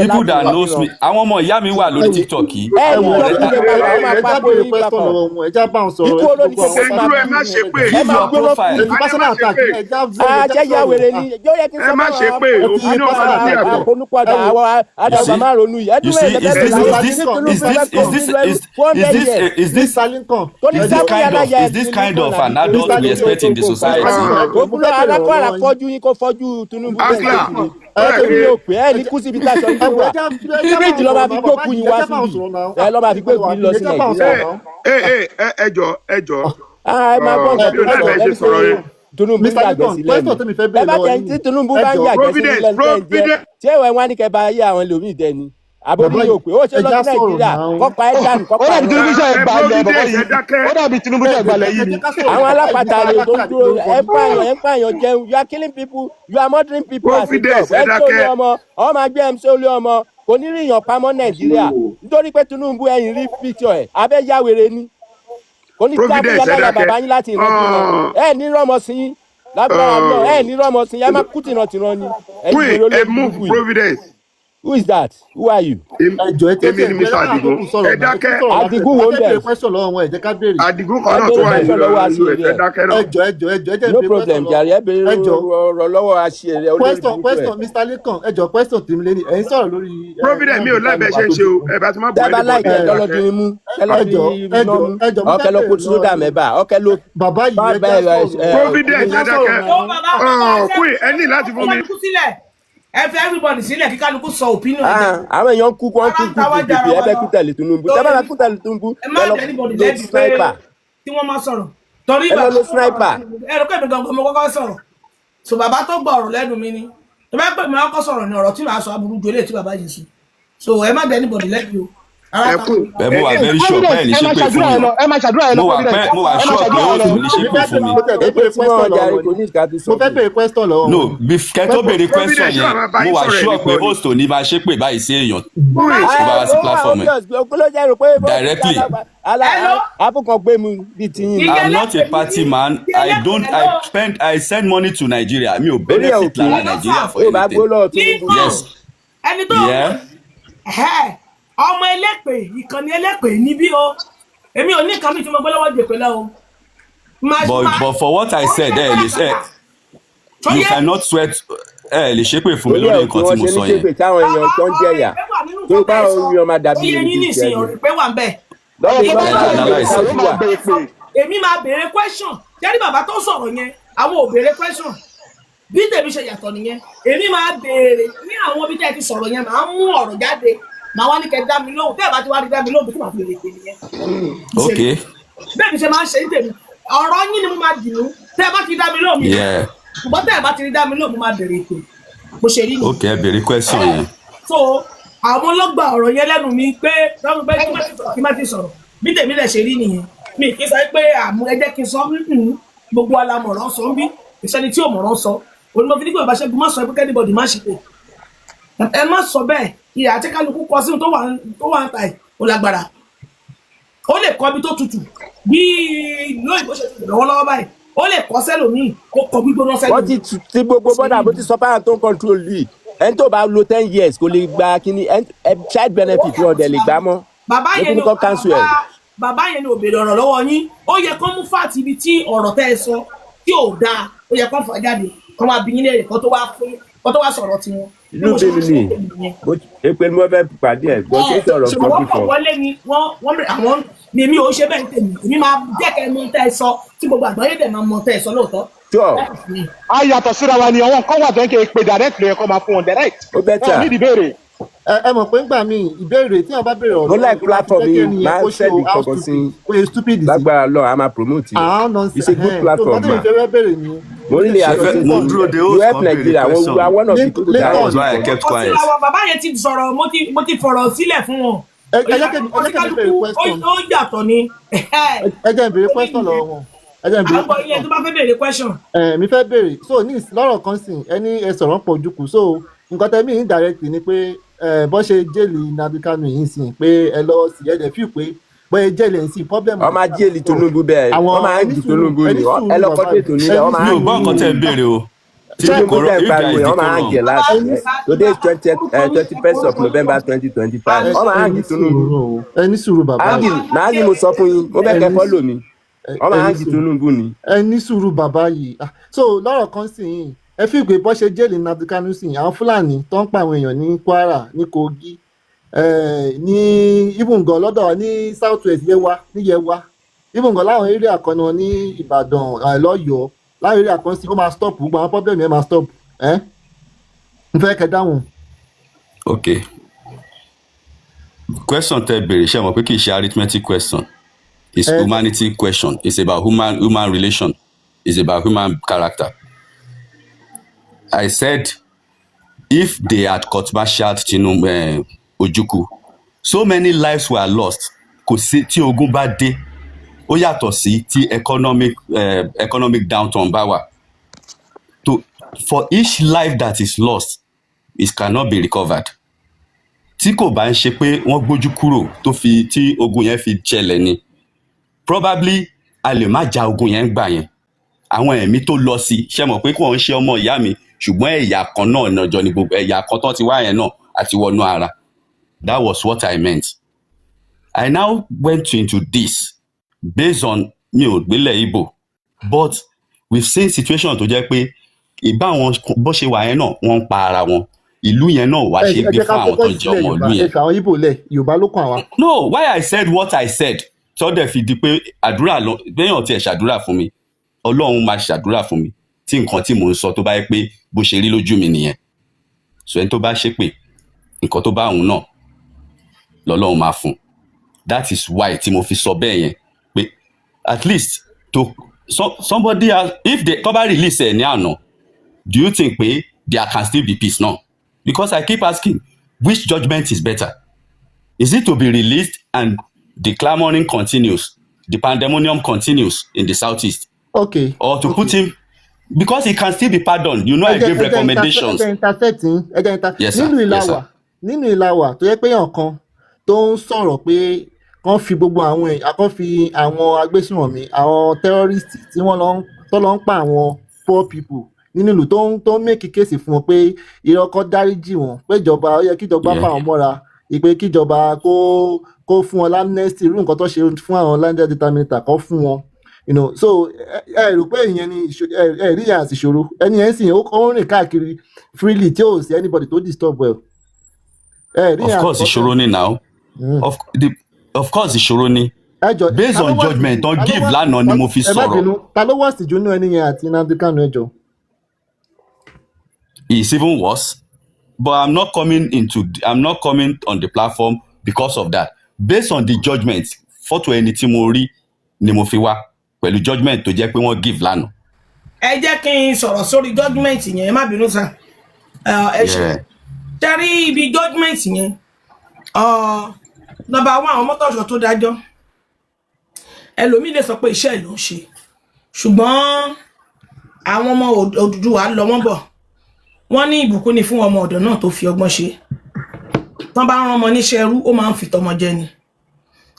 People that knows me, àwọn ọmọ ìyá mi wà lórí TikTok yìí. Give your profile. Is this kind of an adult we expect in the society. ó kúrò alákọ̀ọ́ra fọ́jú yín kó fọ́jú Tinubu bẹ́ẹ̀ Asla, ṣe kiri ẹ̀ẹ́dẹ́gbẹ̀rún ní òpè ẹ̀ ní kú síbi táṣọ yín wà bíríìjì lọ́ba fi gbókùn yín wá síbi ẹ̀ lọ́ba fi gbókùn yín lọ sí Nàìjíríà. ẹjọ. ẹ máa gbọ́ nǹkan tó bí ó dàbẹ̀ ṣe sọ̀rọ̀ yẹn. Tinubu ń yàgbẹ́ sí lẹ́nu ẹ bá tẹ̀ tí Tinubu bá ń yàgbẹ́ sí lẹ́nu tẹ̀ ń jẹ́ tí ẹ̀wọ̀n wá ní kẹ́ bá yé àwọn ẹlòmíì dẹni àbórí yóò pé ó ṣe lọ sí Nàìjíríà kọ́pa ẹ̀ dànù ó kọ́pa dàbí Tinubu ṣe ẹ̀ gbalẹ̀ bọ̀bọ̀ yìí ó dàbí Tinubu ṣe gbalẹ̀ yìí ni. àwọn alápàtà rẹ̀ tó ń dúró ẹ̀ ń pààyàn jẹun you are killing people you are murdering people as a job ẹ̀ tó lé ọmọ àgbẹ̀ ẹ̀ ń sọ lé ọmọ kò ní rí ìyàn pamọ́ Nàìjíríà nítorí pé Tinubu ẹ̀yìn rí picture ẹ̀ abẹ́ yáwèrè ni kò ní dábìlì aláya bàbá yín láti ìran ẹ̀ ní rọ́mọ sí yín lágbára náà ẹ̀ ní rọ́mọ sí yín ẹ̀ má kú tìrantìran ni Queen, ẹ move Providence. who is that who are you. Èmi ni Mr. Adigun. Ẹ dákẹ́. Adigun wo ń bẹ̀. Adigun kan náà tó wà nínú ẹ dákẹ́ náà. no problem jàre ẹ bèrè ọ̀rọ̀ lọ́wọ́ àṣìírí olórí question Mr. Lekan ẹjọ question tèmi lé ní ẹ̀yin sọ̀rọ̀ lórí. Providence mi ò lábẹ́ ṣe ń ṣe o ẹ bá ti má bọ̀ dábàá láìpẹ́ kẹlọ́dún imú kẹlọ́dún ọkẹ ló kó sódà mẹ́bà ọkẹ ló. bàbá yìí Providence ẹ dákẹ́. Queen ẹ ní láti fún mi. ẹ fẹ́ everybody sílẹ̀ kí kálukú sọ opinion rẹ̀. àwọn èèyàn kú kú dìbì ẹ fẹ́ kú tẹ̀lé Tinubu tẹ́lẹ̀ bá kú tẹ̀lé Tinubu ẹ má jẹ́ anybody lẹ́bi pé tí wọ́n máa sọ̀rọ̀ torí ẹ lọ sniper. ẹ̀rọ pé mi gangan mo kọ́kọ́ sọ̀rọ̀ so bàbá tó gbọ́ ọ̀rọ̀ lẹ́nu mi ni tó bá pè mí ọkọ̀ sọ̀rọ̀ ni ọ̀rọ̀ tí màá sọ aburú ju eléyìí tí bàbá yìí sùn so ẹ má jẹ́ anybody lẹ́bi o. ẹ mo wà very sure bẹ́ẹ̀ ni ṣe pé fún mi ẹ máa ṣàdúrà ẹ lọ mo wà sure pé ó sì ní ṣe pé fún mi. mo fẹ́ bèrè question lọ́wọ́. no kẹ́ tó béèrè question yẹn mo wà sure pé host ò ní bá ṣe pé báyìí sí èèyàn tó bá wá sí platform ẹ̀ directly. àbùkàn gbé mu bíi tiyín. I'm not a party man. I send money to Nigeria. Mi ò benefit lára Nigeria for anything. Yes. ẹni tó ọmọ ẹlẹ́pẹ̀ ìkànnì ẹlẹ́pẹ̀ níbí o èmi ò ní nǹkan mi tí mo gbé lọ́wọ́ jèpè lẹ́ o. But for what I said you cannot sweat lè ṣépè fún mi lórí nǹkan tí mo sọ yẹn. táwọn èèyàn tó ń jẹyà tó bá orí ọmọ dàbí ìlú ìjẹyìn. ìsìn ọ̀rẹ́ pé wà ń bẹ̀. èmi máa béèrè question jẹ́rí bàbá tó sọ̀rọ̀ yẹn àwọn ò béèrè question bí tèmi ṣe yàtọ̀ nìyẹn èmi máa béèrè ní àwọn ibi tẹ́ ẹ ti sọ̀rọ̀ yẹn máa ń mú ọ̀rọ̀ jáde màá wá ní kẹ́ dá mi lóhùn tẹ́ ẹ bá ti wá rí dá mi lóhùn bí tí màá fi lè pè nìyẹn. ok. bẹ́ẹ̀ mi ṣe máa ń ṣe ní tèmi ọ̀rọ̀ yín ni mo máa dì mú tẹ́ ẹ bá ti dá mi lóhùn mi ṣùgbọ́n tẹ́ ẹ bá ti rí dá mi lóhùn mo máa béèrè ìpè bó ṣe rí ni. ok béèrè question yẹn. so àwọn ọlọ́gbà ọ̀rọ̀ yẹn lẹ́nu mi pé lọ́run pé kí má ti sọ̀rọ̀ bí tèmi lẹ̀ ṣe rí nìyẹn mi kì í sọ pé àmú ẹ jẹ́ kí n sọ gbogbo alamọ̀ràn sọ ń bí ìṣẹ́ni tí ò mọ̀ràn sọ onímọ̀ fi ní pé ìbáṣẹ́gun má sọ pé kẹ́nìbọ̀dì má ṣe pé ẹ má sọ bẹ́ẹ̀ ìyá àti kálukú kọ sínú tó wà ń ta ẹ̀ ó lágbára ó lè kọ́ ibi tó tutù bí ìlú òyìnbó ṣe tutù lọ́wọ́lọ́wọ́ báyìí ó lè kọ́ sẹ́lòmíì kó kọ gbígbóná sẹ́lòmíì. wọ́n ti gbogbo bọ́dà bó ti sọ fáwọn tó ń control yìí ẹni tó bá lo 10 years kò lè gba kíní child benefit wọn dẹ̀ lè gbá mọ́. bàbá yẹn ni ò béèrè ọ̀rọ̀ lọ́wọ́ yín ó yẹ kó mú fáàtì ibi tí ọ̀rọ̀ tẹ́ ẹ sọ tí ò dáa ó yẹ kó fà jáde kó máa bí yín léèrè kó tó wá sọ̀rọ̀ tiwọn. ìlú bèbí ni èpè ni wọ́n fẹ́ pàdé ẹ̀ gbọ́ sí sọ̀rọ̀ kan wọ́n kọ̀ wọlé ni wọ́n bẹ̀rẹ̀ àwọn ni èmi ò ṣe bẹ́ẹ̀ tèmi èmi máa jẹ́kẹ́ mọ tẹ́ ẹ sọ tí gbogbo àgbáyé dẹ̀ máa mọ tẹ́ ẹ sọ lóòótọ́. a yàtọ̀ síra wa ni àwọn kan wà tó ń ké pé direct lóye kó máa fún wọn direct. ó bẹ́ tà ní ìdíbèrè. ẹ mọ̀ pé ńgbà míì ìbéèrè tí wọ́n bá béèrè ọ̀rọ̀ mo like platform yìí máa ń sẹ́ẹ̀dì kọ̀ọ̀kan sí lágbára lọ a máa promote it's a good platform ma mo nílé àfẹ́ you help Nigeria àwọn one of the people that was why I kept quiet. bàbá yẹn ti sọ̀rọ̀ mo ti fọ̀rọ̀ sílẹ̀ fún wọn. ẹ jẹ́ kí n béèrè question. ó yàtọ̀ ni. ẹ jẹ́ n béèrè question lọ́wọ́ wọn. àgbọ̀ iye tó bá fẹ́ béèrè question. mi fẹ́ béèrè so ní lọ́rọ̀ kan sìn ẹni ẹ sọ̀rọ̀ pọ̀ jù kù so nǹkan tẹ́ mi indirect ni pé bọ́n ṣe jẹ́lì Nnamdi Kanu yìí sìn pé ẹ lọ́wọ́ sí ẹ̀ dẹ̀ fi pé bọ́n jẹ́lì ẹ̀ sìn problem. wọ́n máa jẹ́lì Tinubu bẹ́ẹ̀ wọ́n máa ń di Tinubu ni ẹ lọ́kọ́ dé tòun nílẹ̀ wọ́n máa ń di. mi ò gbọ́ nǹkan tẹ́ ẹ béèrè o. Tinubu dẹ̀ pariwo wọ́n máa ń jẹ láti today 21st of November 2025 wọ́n máa ń di Tinubu. ẹ ní sùúrù bàbá yìí. náà ni mo sọ fún yín mo fẹ́ kẹ́ fọ́lọ̀ mi wọ́n máa ń di Tinubu ni. ẹ ní sùúrù bàbá yìí so lọ́rọ̀ kan sì yìí ẹ fi ìgbé bọ́ ṣe jẹ́lì Nnamdi Kanu sí àwọn Fúlàní tó ń pa àwọn èèyàn ní Kwara ní Kogi ní ibùngàn lọ́dọ̀ ní South West Yewa even gan láwọn area kan náà ní Ìbàdàn lọ́yọ̀ọ́ láwọn area kan sí ó máa stop gbogbo àwọn problem yẹn máa stop n fẹ́ kẹ́ dáhùn. Okay. Question tẹ́ béèrè ṣé mo pé kì í ṣe arithmetic question. It's humanity question. It's about human relation. It's about human character. I said if they had court-martialed Tinubu Ojukwu, so many lives were lost. Kò sí tí ogun bá dé, ó yàtọ̀ sí tí economic downturn bá wà. For each life that is lost, it cannot be recovered. Tí kò bá ń ṣe pé wọ́n gbójú kúrò tí ogun yẹn fi ṣẹlẹ̀ ni, probably a lè má ja ogun yẹn gbà yẹn. Àwọn ẹ̀mí tó lọ sí ṣe mọ̀ pé kí wọ́n ṣe ọmọ ìyá mi ṣùgbọ́n ẹ̀yà kan náà nàjọ ni gbogbo ẹ̀yà kan tó ti wá yẹn náà àti wọnú ara. That was what I meant. I now went into this based on mi ò gbélé Igbo, but we've seen situation tó jẹ́ pé ìbá àwọn bó ṣe wà yẹn náà wọ́n ń pa ara wọn. Ìlú yẹn náà wá ṣe gbé fún àwọn tó jẹ́ ọmọ ìlú yẹn. Àwọn Igbo lẹ̀ Yorùbá ló kàn wá. No, why I said what I said tó dẹ̀ fi di pé àdúrà lọ béèyàn tiẹ̀ ṣàdúrà fún mi Ọlọ́run máa ṣàdúrà fún mi tí nǹkan tí mò ń sọ tó bá yẹ pé bó ṣe rí lójú mi nìyẹn. So ẹni tó bá ṣépè nǹkan tó bá òun náà lọ́lọ́run máa fún. That is why tí mo fi sọ bẹ́ẹ̀ yẹn pé at least to somebody else, if they tó bá release ẹ̀ ní àná, do you think pé there can still be peace now? Because I keep asking, which judgment is better? Is it to be released and the clamoring continues, the pandemonium continues in the southeast? Okay. Or to put him, because he can still be pardoned. You know, I gave recommendations. Yes, sir. Nínú Ìlàwà tó yẹ pé èèyàn kan tó ń sọ̀rọ̀ pé kán fi gbogbo àwọn èèyàn kán fi àwọn agbésùnmọ̀mí àwọn terrorist tí wọ́n lọ ń pa àwọn poor people nínú ìlú tó ń make case fún wọn pé ìrọ́kọ́ dáríjì wọn pé ìjọba ó yẹ kíjọba fà wọ́n mọ́ra ìpè kíjọba kó fún wọn l'amnesty irú nǹkan tó ṣe fún àwọn landed determinator kan fún wọn. So ẹ rò pé ìyẹn ni ẹ rí àti ìṣòro ẹni ẹ̀ ń sìn ó ń rìn káàkiri freely tí ò sí anybody tó disturb well. Of course ìṣòro ni now. Of course ìṣòro ni. Based on judgment don give lánàá ni mo fi sọ̀rọ̀. Ta ló worst jù nínú ẹni yẹn àti Nnamdi Kanu ẹjọ́? It's even worse. But I'm not coming on the platform because of that. Based on the judgment, fọ́tò ẹni tí mo rí ni mo fi wá pẹ̀lú judgment tó jẹ́ pé wọ́n give lánàá. Ẹ jẹ́ kí n sọ̀rọ̀ sórí judgment yẹn, ẹ má bínú sá. Ẹ ṣe tẹ́rí ibi judgment yẹn. Number one, àwọn mọ́tòṣọ́ tó dájọ́. Ẹlòmíì lè sọ pé iṣẹ́ ìlú ń ṣe. Ṣùgbọ́n àwọn ọmọ Odùduwà lọ wọ́n bọ̀. Wọ́n ní ìbùkún ni fún ọmọ ọ̀dọ̀ náà tó fi ọgbọ́n ṣe. Tán bá rán ọmọ níṣẹ́ ẹrú, ó máa ń fi tọmọ jẹ ni.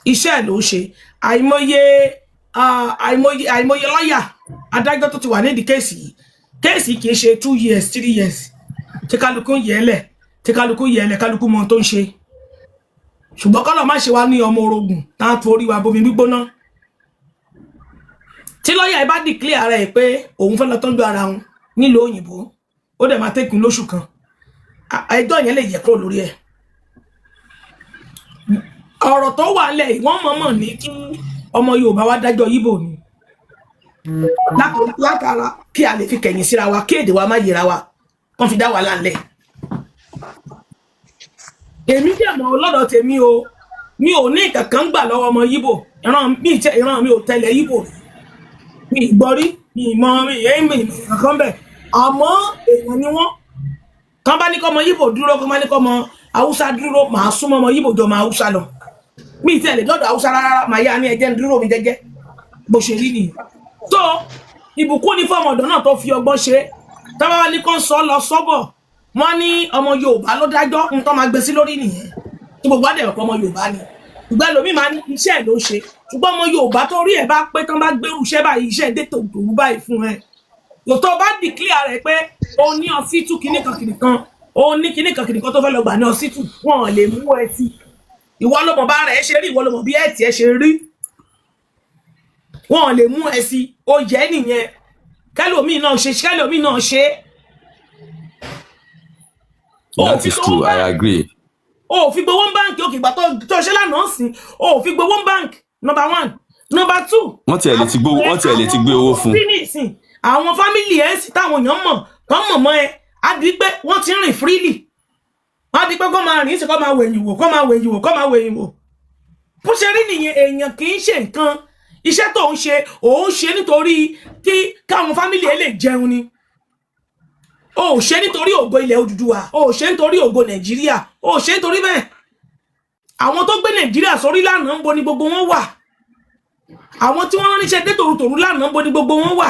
Iṣẹ́ ló ṣe. Àìmọye lọ́yà adájọ́ tó ti wà nídìí kéèsì yìí. Kéèsì kìí ṣe 2 years, 3 years. Tí kálukú yẹ̀ẹ́lẹ̀, kálukú mọ ohun tó ń ṣe. Ṣùgbọ́n kọ́lọ̀ má ṣe wá ní ọmọ orogún tá a torí wa bomi gbígbóná. Tí lọ́yà ẹ bá declare rẹ̀ pé òun fẹ́ lọ tọ́jú ara wọn nílùú òyìnbó, ó dẹ̀ máa tẹ́kùn lóṣù kan. Ẹjọ́ yẹn lè yẹ kúrò lórí ẹ̀. Ọ̀rọ̀ tó wà lẹ̀ wọ́n mọ̀ọ́mọ̀ ní kí ọmọ Yorùbá wá dájọ́ Yíbò ni. Látara kí a lè fi kẹ̀yìn síra wa, kí èdè wa má yẹra wa, kán fi dá wa láńlẹ̀. Èmi dẹ̀ mọ̀ lọ́dọ̀ tèmi o, mi ò ní ìkankan gbà lọ́wọ́ ọmọ Yíbò, ìran mi ò tẹ̀lé Yíbò. Mi ìgbọ́rí, mi ìmọ̀ kankan bẹ̀. Àmọ́ èèyàn ni wọ́n. Kán bá ní kọ́mọ Yíbò dúró, kán bá ní kọ́mọ Haúsá dúró, màá súnmọ́ ọmọ Yíbò jọ máa Haúsá lọ. Mi tẹ̀lé dọ́dọ̀ Haúsá rárá, màá yá ní ẹjẹ́ ń dúró mi jẹ́jẹ́. Bó ṣe rí nìyí. So ìbùkún ni fún ọmọ ọ̀dọ̀ náà tó fi ọgbọ́n ṣe. Tọ́ba wá ní kán sọ lọ sọ́bọ̀. Wọ́n ní ọmọ Yorùbá ló dájọ́, nǹkan máa gbé sí lórí nìyẹn. Tí gbogbo àdẹ̀rọ̀ pọ̀ ọmọ Yorùbá ni. Ìgbà ẹlòmíì máa ní iṣẹ́ ló ṣe. Ṣùgbọ́n ọmọ Yorùbá tó rí ẹ̀ bá pé tán bá gbérù iṣẹ́ báyìí, iṣẹ́ dé tòun báyìí fún ẹ. Tòótọ́ bá declare rẹ̀ pé o ní ọsítù kìnnìkan o ní kìnnìkan tó fẹ́ lọ gbà ní ọsítù, wọn lè mú ẹ sí. Ìwọ ló mọ̀ bá rẹ̀ ṣe rí, ìwọ ló mọ̀ bí ẹ̀ tiẹ̀ ṣe rí. Wọn lè mú ẹ sí, ó yẹ nìyẹn. Kẹ́lòmíì náà ṣe. That is true, I agree. O fi gbowó báǹkì òkè ìgbà tó ṣe lánàá sí. O fi gbowó báǹkì, number one. Number 2. wọ́n tiẹ̀ lè ti gbé owó fún. Àwọn family ẹ̀ sì táwọn èèyàn mọ̀ kán mọ̀ mọ́ ẹ á di pé wọ́n ti rìn freely. Wọ́n á di pé kó máa rìn sí kó máa wẹ̀yìn wò kó máa wẹ̀yìn wò kó máa wẹ̀yìn wò. Bó ṣe rí nìyẹn èèyàn kì í ṣe nǹkan iṣẹ́ tó ń ṣe òun ṣe nítorí káwọn family ẹ̀ lè jẹun ni. O ò ṣe nítorí ògo ilẹ̀ Odùduwà, o ò ṣe nítorí ògo Nàìjíríà, o ò ṣe nítorí bẹ́ẹ̀. Àwọn tó gbé Nàìjíríà sórí lánàá ń bo ni gbogbo wọn wà. Àwọn tí wọ́n ránṣẹ́ dé tòrutòru lánàá ń bo ni gbogbo wọn wà.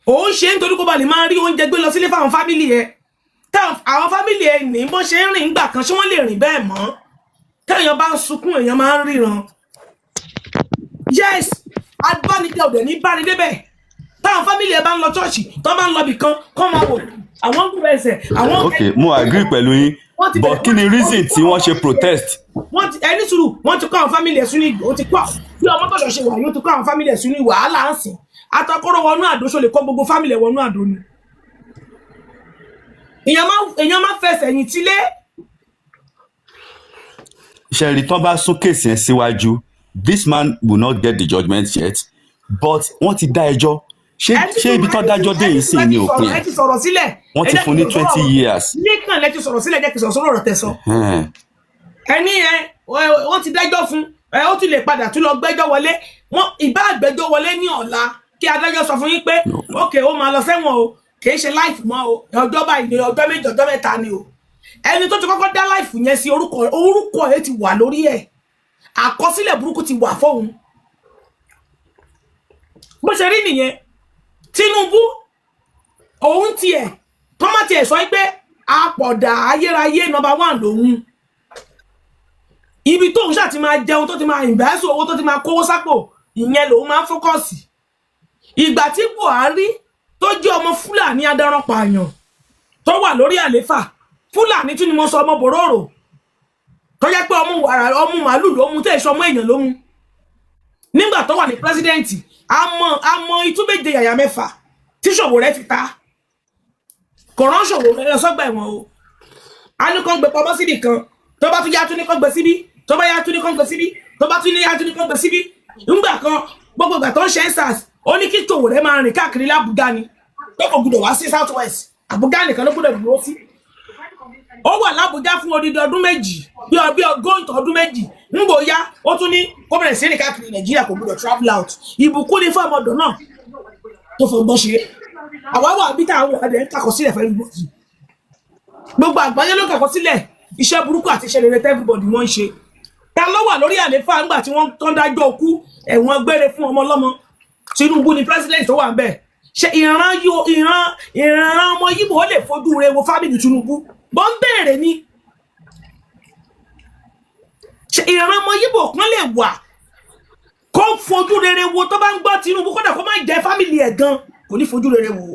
O ń ṣe nítorí kó ba lè máa rí oúnjẹ gbé lọ sílé fáwọn fámìlì ẹ. Àwọn fámìlì ẹ ní bó ṣe ń rìn gbà kan ṣé wọ́n lè rìn bẹ́ẹ̀ mọ́. Téèyàn bá ń sunkún èèyàn máa ń ríran. Yes, adúbánidé òde ní báni débẹ̀. Táwọn fámìlì ẹ bá ń lọ ṣọ́ọ̀ṣì tó bá ń lọ bì kan kọ́ máa wò àwọn gúrú ẹsẹ̀ àwọn. Ok, mo agree pẹ̀lú yín but kí ni reason tí wọ́n ṣe protest. Ẹni sùúrù wọ́n ti kọ́ àwọn fámìlì ẹ̀ sínú ìgbò ó ti kọ́ bí ọmọ tó ṣọ̀ṣẹ̀ wà yóò ti kọ́ àwọn fámìlì ẹ̀ sínú wàhálà ń sìn àtọkọ́rọ̀ wọnú àdó ṣó lè kọ́ gbogbo fámìlì ẹ̀ wọnú àdó ni. Èèyàn máa fẹsẹ̀ yìn tílé. ṣẹ̀rí tán bá sún kéèsì yẹn síwájú this man will not get the judgement yet but wọ́n ti dá ẹjọ́ ṣé ibi tán dájọ́ dé yìí sì ní òpin ẹ̀ wọ́n ti fún ní 20 years. nìkan lẹ ti sọ̀rọ̀ sílẹ̀ jẹ́ kí sọ̀rọ̀ ọ̀rọ̀ tẹ̀sán. ẹni wọ́n ti dájọ́ fún ó tún lè padà tún lọ gbẹ́jọ́ wọlé ìbá àgbẹ́jọ́ wọlé ní ọ̀la kí adájọ́ sọ fún yín pé ok ó máa lọ sẹ́wọ̀n o kìí ṣe láìfù mọ́ o ọjọ́ báyìí ni ọjọ́ méjì ọjọ́ mẹ́ta ni o ẹni tó ti kọ́kọ́ dá láìfù yẹn sí orúkọ ẹ̀ ti wà lórí ẹ̀ àkọsílẹ̀ burúkú ti wà fóun bó ṣe rí nìyẹn. Tinubu òun tiẹ̀ tọ́mọ̀tì ẹ̀ sọ pé àpọ̀dà ayérayé number 1 lòun ibi tóun ṣáà ti máa jẹun tó ti máa invest owó tó ti máa kówó sápò ìyẹn lòun máa ń fókọ̀sì. Ìgbà tí Buhari tó jẹ́ ọmọ Fúlàní adaran pààyàn tó wà lórí àléfà Fúlàní tún ni mo sọ ọmọ bòróró tó jẹ́ pé ọmú màálù ló mú tẹ́ ìṣọmọ èèyàn ló mú nígbà tó wà ní pírẹsidẹ́ǹtì àmọ́ itú méje yàyà mẹ́fà tí Ṣòwòrẹ́ fi ta kò rán Ṣòwòrẹ́ lọ sọ́gbà ẹ̀wọ̀n o a ní kàn gbé pamọ́ síbì kan tó bá tún yá tún ní kàn gbé síbí tó bá yá tún ní kàn gbé síbí tó bá tún ní yá tún ní kàn gbé síbí ńgbà kan gbogbo ìgbà tó ń ṣe ensars ó ní kí Ṣòwòrẹ́ máa rìn káàkiri l'Àbújá ni pé kò gbọdọ̀ wá sí south west Àbújá nìkan ló gbọdọ̀ dúró sí ó wà l'Àbújá fún odidi ọdún méjì bí ọgọ́ntàn ọdún méjì ńgbò yá ó tún ní kó bẹ̀rẹ̀ sí ní káàkiri Nàìjíríà kò gbọdọ̀ travel out ìbùkún ní fún ọmọdé náà tó fọ bọ́ ṣe àwáwà bí táwọn ọ̀dẹ̀ ń kàkọ́ sílẹ̀ fẹ́ gbogbo àgbáyé ló kàkọ́ sílẹ̀ iṣẹ́ burúkú àti iṣẹ́ rere everybody wọ́n ń ṣe ta ló wà lórí àléfà ńgbà tí wọ́n tán dájọ́ òkú ẹ̀wọ̀n gbére fún ọmọ ọlọ́mọ Tinubu ni president tó wà ń bẹ̀ ṣe ìran ọmọ Yíbò ó lè fojú re wo family Tinubu bọ́ ń bẹ̀rẹ̀ ni ṣe ìran ọmọ Yíbò kan lè wà kó fojú rere wo tó bá ń gbọ́ Tinubu kódà kó má jẹ́ family ẹ̀ gan kò ní fojú rere wo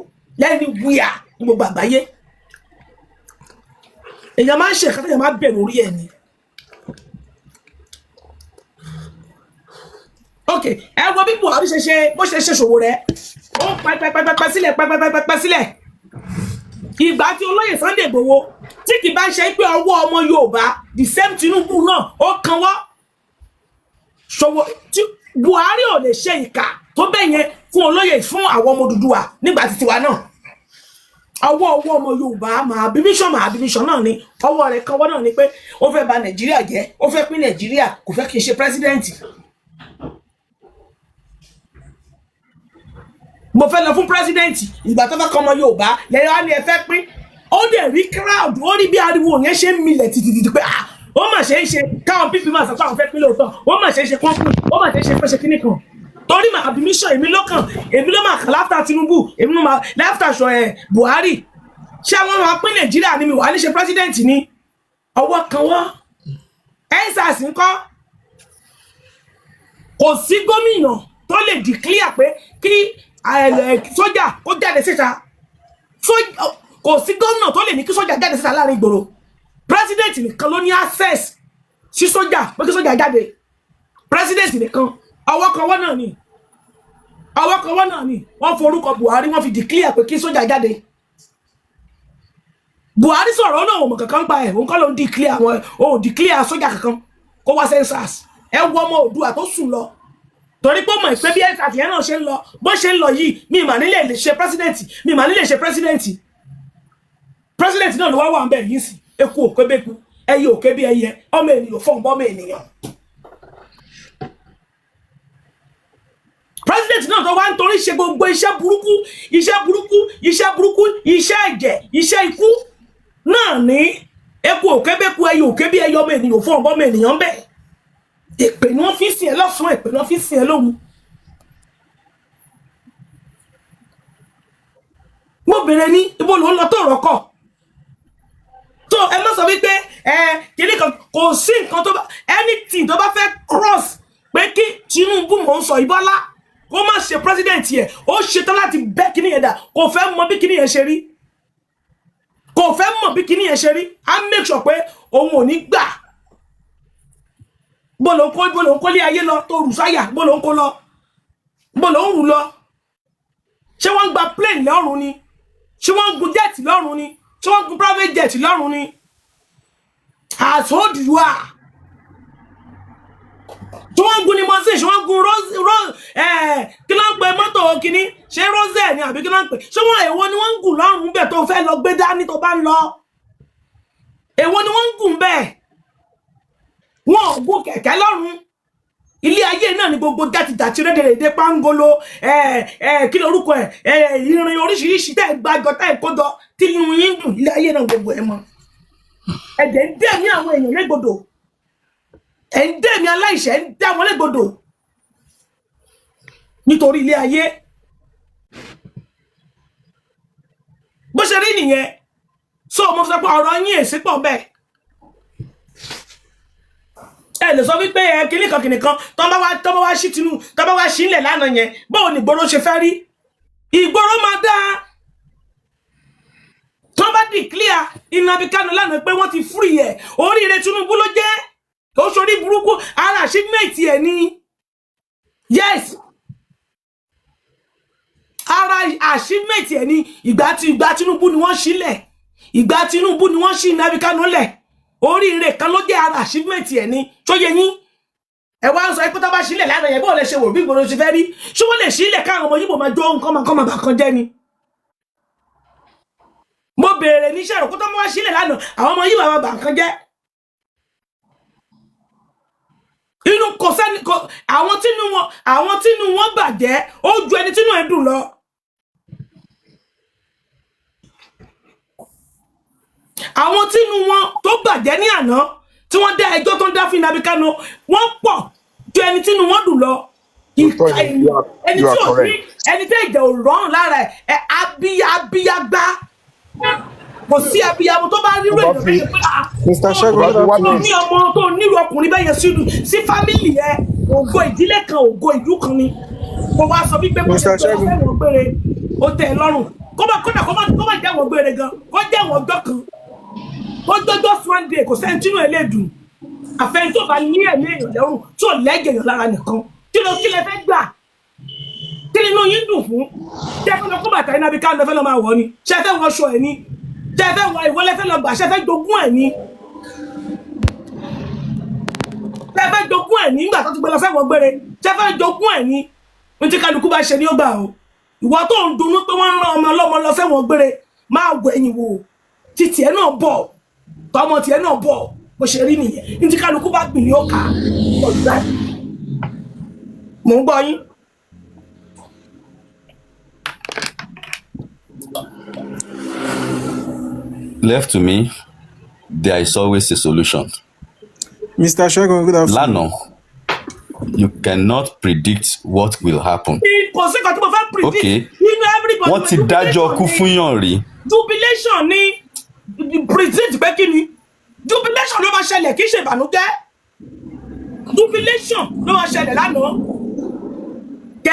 lẹ́ni wíyà ní gbogbo àgbáyé èèyàn máa ń ṣe ìkàtà èèyàn máa bẹ̀rù orí ẹ̀ ni. ok ẹ wo bí Buhari ṣe bó ṣe Ṣòwòrẹ́ ó pẹpẹpẹpẹ sílẹ̀ ìgbà tí olóyè Sunday Igboho tí kì bá ń ṣe pé ọwọ́ ọmọ Yorùbá the same Tinubu náà ó kanwọ́ Buhari ò lè ṣe ìkà tó bẹ́ẹ̀ yẹn fún olóyè fún àwọn ọmọ Odùduwà nígbà tí tiwa náà ọwọ́ ọmọ Yorùbá máa bíbíṣàn náà ni ọwọ́ rẹ̀ kanwọ́ náà ni pé ó fẹ́ bà Nàìjíríà jẹ́ ó fẹ́ pín Nàìjíríà kò fẹ́ kí n ṣe pírẹsidẹ́ǹtì. mo fẹ́ lọ fún pírẹsidẹ́ǹtì ìgbà tó fẹ́ kọ́ ọmọ Yorùbá lẹ́yìn wá ní ẹ fẹ́ pín ó dẹ̀ rí crowd ó rí bí ariwo yẹn ṣe ń milẹ̀ títí pé ó mà ṣe é ṣe káwọn pípì máa sọ pé àwọn fẹ́ pín lóòótọ́ ó mà ṣe é ṣe kọ́ńpù ó mà ṣe é ṣe fẹ́ ṣe kíní kan torí màá bí mission èmi ló máa kàn láfta Tinubu èmi ló máa láfta Buhari ṣé àwọn máa pín Nàìjíríà ni mi wà ní ṣe pírẹsidẹ́ǹtì ni ọwọ́ kan wọ́n ensars ńkọ́ kò sí gómìnà tó lè declare pé kí sójà kó jáde síta kò sí gómìnà tó lè ní kí sójà jáde síta láàrin ìgboro president nìkan ló ní access sí sójà pé kí sójà jáde president nìkan ọwọ́ kan wọ́n náà ni wọ́n forúkọ Buhari wọ́n fi declare pé kí sójà jáde Buhari sọ̀rọ̀ náà òun kankan gba ẹ̀ òun kọ́ ló ń declare sójà kankan kó wá census ẹ wọ ọmọ Oòduà tó sùn lọ torí pé mọ̀ pé bí àtìyẹn náà ṣe ń lọ bó ṣe ń lọ yìí mi mà nílé lè ṣe pírẹsidẹ́ǹtì pírẹsidẹ́ǹtì náà ló wá wà ń bẹ̀ yìí sí eku òkè bẹ́ku ẹyẹ òkè bí ẹyẹ ọmọ ènìyàn fún ọmọ ènìyàn pírẹsidẹ́ǹtì náà tó wá ń torí ṣe gbogbo iṣẹ́ burúkú iṣẹ́ ẹ̀jẹ̀ iṣẹ́ ikú náà ní eku òkè bẹ́ku ẹyẹ òkè bí ẹyẹ ọmọ ènìyàn fún ọmọ ènìyàn bẹ́ẹ̀ èpè ni wọ́n fi sìn ẹ́ lọ́sàn-án èpè ni wọ́n fi sìn ẹ́ lóhun. mo bèrè ní ibo ló ń lọ tó rọ́kọ̀ tó ẹ má sọ wípé kìíní kan kò sí nǹkan tó bá anything tó bá fẹ́ cross pé kí Tinubu mò ń sọ Ìbọ́lá kó má ṣe president yẹ ó ṣetán láti bẹ́ kíní yẹn dà kò fẹ́ mọ bí kíní yẹn ṣe rí á make sure pé òun ò ní gbà bolo ń lé ayé lọ tó rù sáyà bolo ń kó lọ bolo ń rù lọ ṣé wọ́n gba plane lọ́rùn ni ṣé wọ́n gun jet lọ́rùn ni ṣé wọ́n gun private jet lọ́rùn ni as old you are ṣé wọ́n gun ni mo ṣe ṣé wọ́n gun kí ló ń pe mọ́tò kìíní ṣé rose ni àbí kí ló ń pe ṣé wọ́n èwo ni wọ́n ń gùn lọ́rùn bẹ́ẹ̀ tó fẹ́ lọ gbé dání tó bá ń lọ èwo ni wọ́n ń gùn bẹ́ẹ̀ wọn ò gun kẹ̀kẹ́ lọ́rùn ilé ayé náà ni gbogbo dátidàtí rédèrèdè pangolo kí lorúkọ irin oríṣiríṣi tẹ́ gbàjọ tẹ́ kójọ tí inú yín dùn ilé ayé náà gbogbo ẹ̀ mọ́ ẹ̀jẹ̀ ń dẹ̀ ní àwọn èèyàn légbodò ẹ̀ ń dẹ̀ ní aláìṣẹ̀ ń dẹ̀ wọn légbodò nítorí ilé ayé bó ṣe rí nìyẹn so mo sọ pé ọ̀rọ̀ yín èsì pọ̀ bẹ́ẹ̀ ẹ lè sọ wípé kìnìkan tó bá wá sí tinú tó bá wá sí ilẹ̀ lánàá yẹn báwo ni ìgboro ṣe fẹ́ rí ìgboro máa dáa tó bá declare Nnamdi Kanu lánàá pé wọ́n ti free ẹ̀ oríire Tinubu ló jẹ́ ó ṣorí burúkú ara achievement ẹ̀ ni yes ara achievement ẹ̀ ni ìgbà Tinubu ni wọ́n sílẹ̀ ìgbà Tinubu ni wọ́n sí Nnamdi Kanu lẹ̀ oríire kan ló jẹ́ ara achievement ẹ̀ ni tó yẹ yín ẹ wá ń sọ pé tó bá sílẹ̀ lánàá yẹn bó lè ṣe wò bí ìgboro ṣe fẹ́ rí ṣé wọ́n lè sílẹ̀ káwọn ọmọ yìí bò máa jó nǹkan máa bà kan jẹ́ ni mo béèrè níṣẹ́ rẹ̀ kó tó mọ́ wá sílẹ̀ lánàá àwọn ọmọ yìí máa bà kan jẹ́ inú kò sẹ́ni àwọn tínú wọn bàjẹ́ ó ju ẹni tínú ẹ̀ dùn lọ àwọn tínú wọn tó bàjẹ́ ní àná tí wọ́n dá ẹjọ́ tó ń dá fún Nnamdi Kanu wọ́n pọ̀ ju ẹni tínú wọn dùn lọ ẹni tí ò rí ẹni tí ìjà ò rọrùn lára ẹ abíyágbá kò sí abíyámọ tó bá rírò èèyàn bẹ́ẹ̀ pé Mr. Segun tó ní ọmọ tó nírú ọkùnrin bẹ́ẹ̀ yẹn sí fámìlì ẹ ògo ìdílé kan ògo ìlú kan ni kò wá sọ wípé kò jẹ́ pé wọ́n gbére ó tẹ̀ lọ́rùn kódà kó má jẹ́ wọ́n gbére gan kó jẹ́ wọ́n gbọ́ kan ó jọjọ́ sunday kò sẹ́ni tínú ẹ̀ lè dùn àfẹ́ni tó bá ní ẹ̀mí èèyàn lẹ́rùn tí ò lẹ́gẹ̀ẹ́ èèyàn lára nìkan kí lẹ fẹ́ gbà kí nínú yín dùn fún ṣé fẹ́ lọ kó bàtà Nnamdi Kanu fẹ́ lọ máa wọ̀ ni ṣé fẹ́ wọ aṣọ ẹ̀ ni ṣé fẹ́ wọ ìwọlé fẹ́ lọ gbà ṣé fẹ́ jogún ẹ̀ ni ṣé fẹ́ jogún ẹ̀ ni nígbà tó ti gbé lọ fẹ́ wọ gbére ṣé fẹ́ jogún ẹ̀ ni ní tí kálukú bá ṣe ní ó gbà o ìwọ tó ń dunnú pé wọ́n ń rán ọmọ ọlọ́mọ lọ fẹ́ wọ gbére máa wọ ẹ̀yìn wò títì ẹ̀ náà bọ̀ tọmọ tiẹ̀ náà bọ̀ bó ṣe rí nìyẹn ní tí kálukú bá gbìn ní ó kà ọ̀dà mò ń gbọ́ yín. Left to me, there is always a solution. Mr. Segun, good afternoon. Lánàá, you cannot predict what will happen. Kò sí kan tí mo fẹ́ predict. Okay. Inú everybody. Wọ́n ti dájọ́ kú fún yàn rí. Jubilation ni predict pé kí ni? Jubilation ló máa ṣẹlẹ̀ kì í ṣe ìbànújẹ́. Jubilation ló máa ṣẹlẹ̀ lánàá. Kì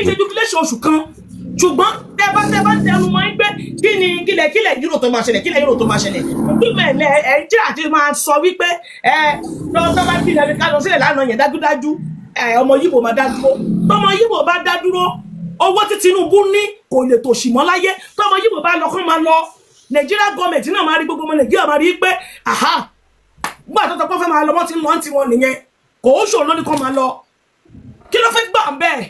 í ṣe jubilation oṣù kan. Ṣùgbọ́n tẹ́ bá tẹnu mọ́ pé kílẹ̀ yúrò tó máa ṣẹlẹ̀ túmọ̀ ẹ̀jẹ̀ àti máa sọ wípé lọ́tọ́ bá bí Nnamdi Kanu sílẹ̀ lánàá yẹn dájúdájú ọmọ Yíbò máa dá dúró tọmọ Yíbò bá dá dúró owó tí Tinubu ní kò lè tòṣì mọ́ láyé tọmọ Yíbò bá lọ kán máa lọ Nàìjíríà gọọmẹ̀ntì náà máa rí gbogbo ọmọ Nàìjíríà máa rí pé gbà tó tọpọ́ fẹ́ máa lọ wọ́n ti lọ́ ti wọn nìyẹn kò ó ṣòro lórí kan máa lọ kí ló fẹ́ gbà bẹ́ẹ̀.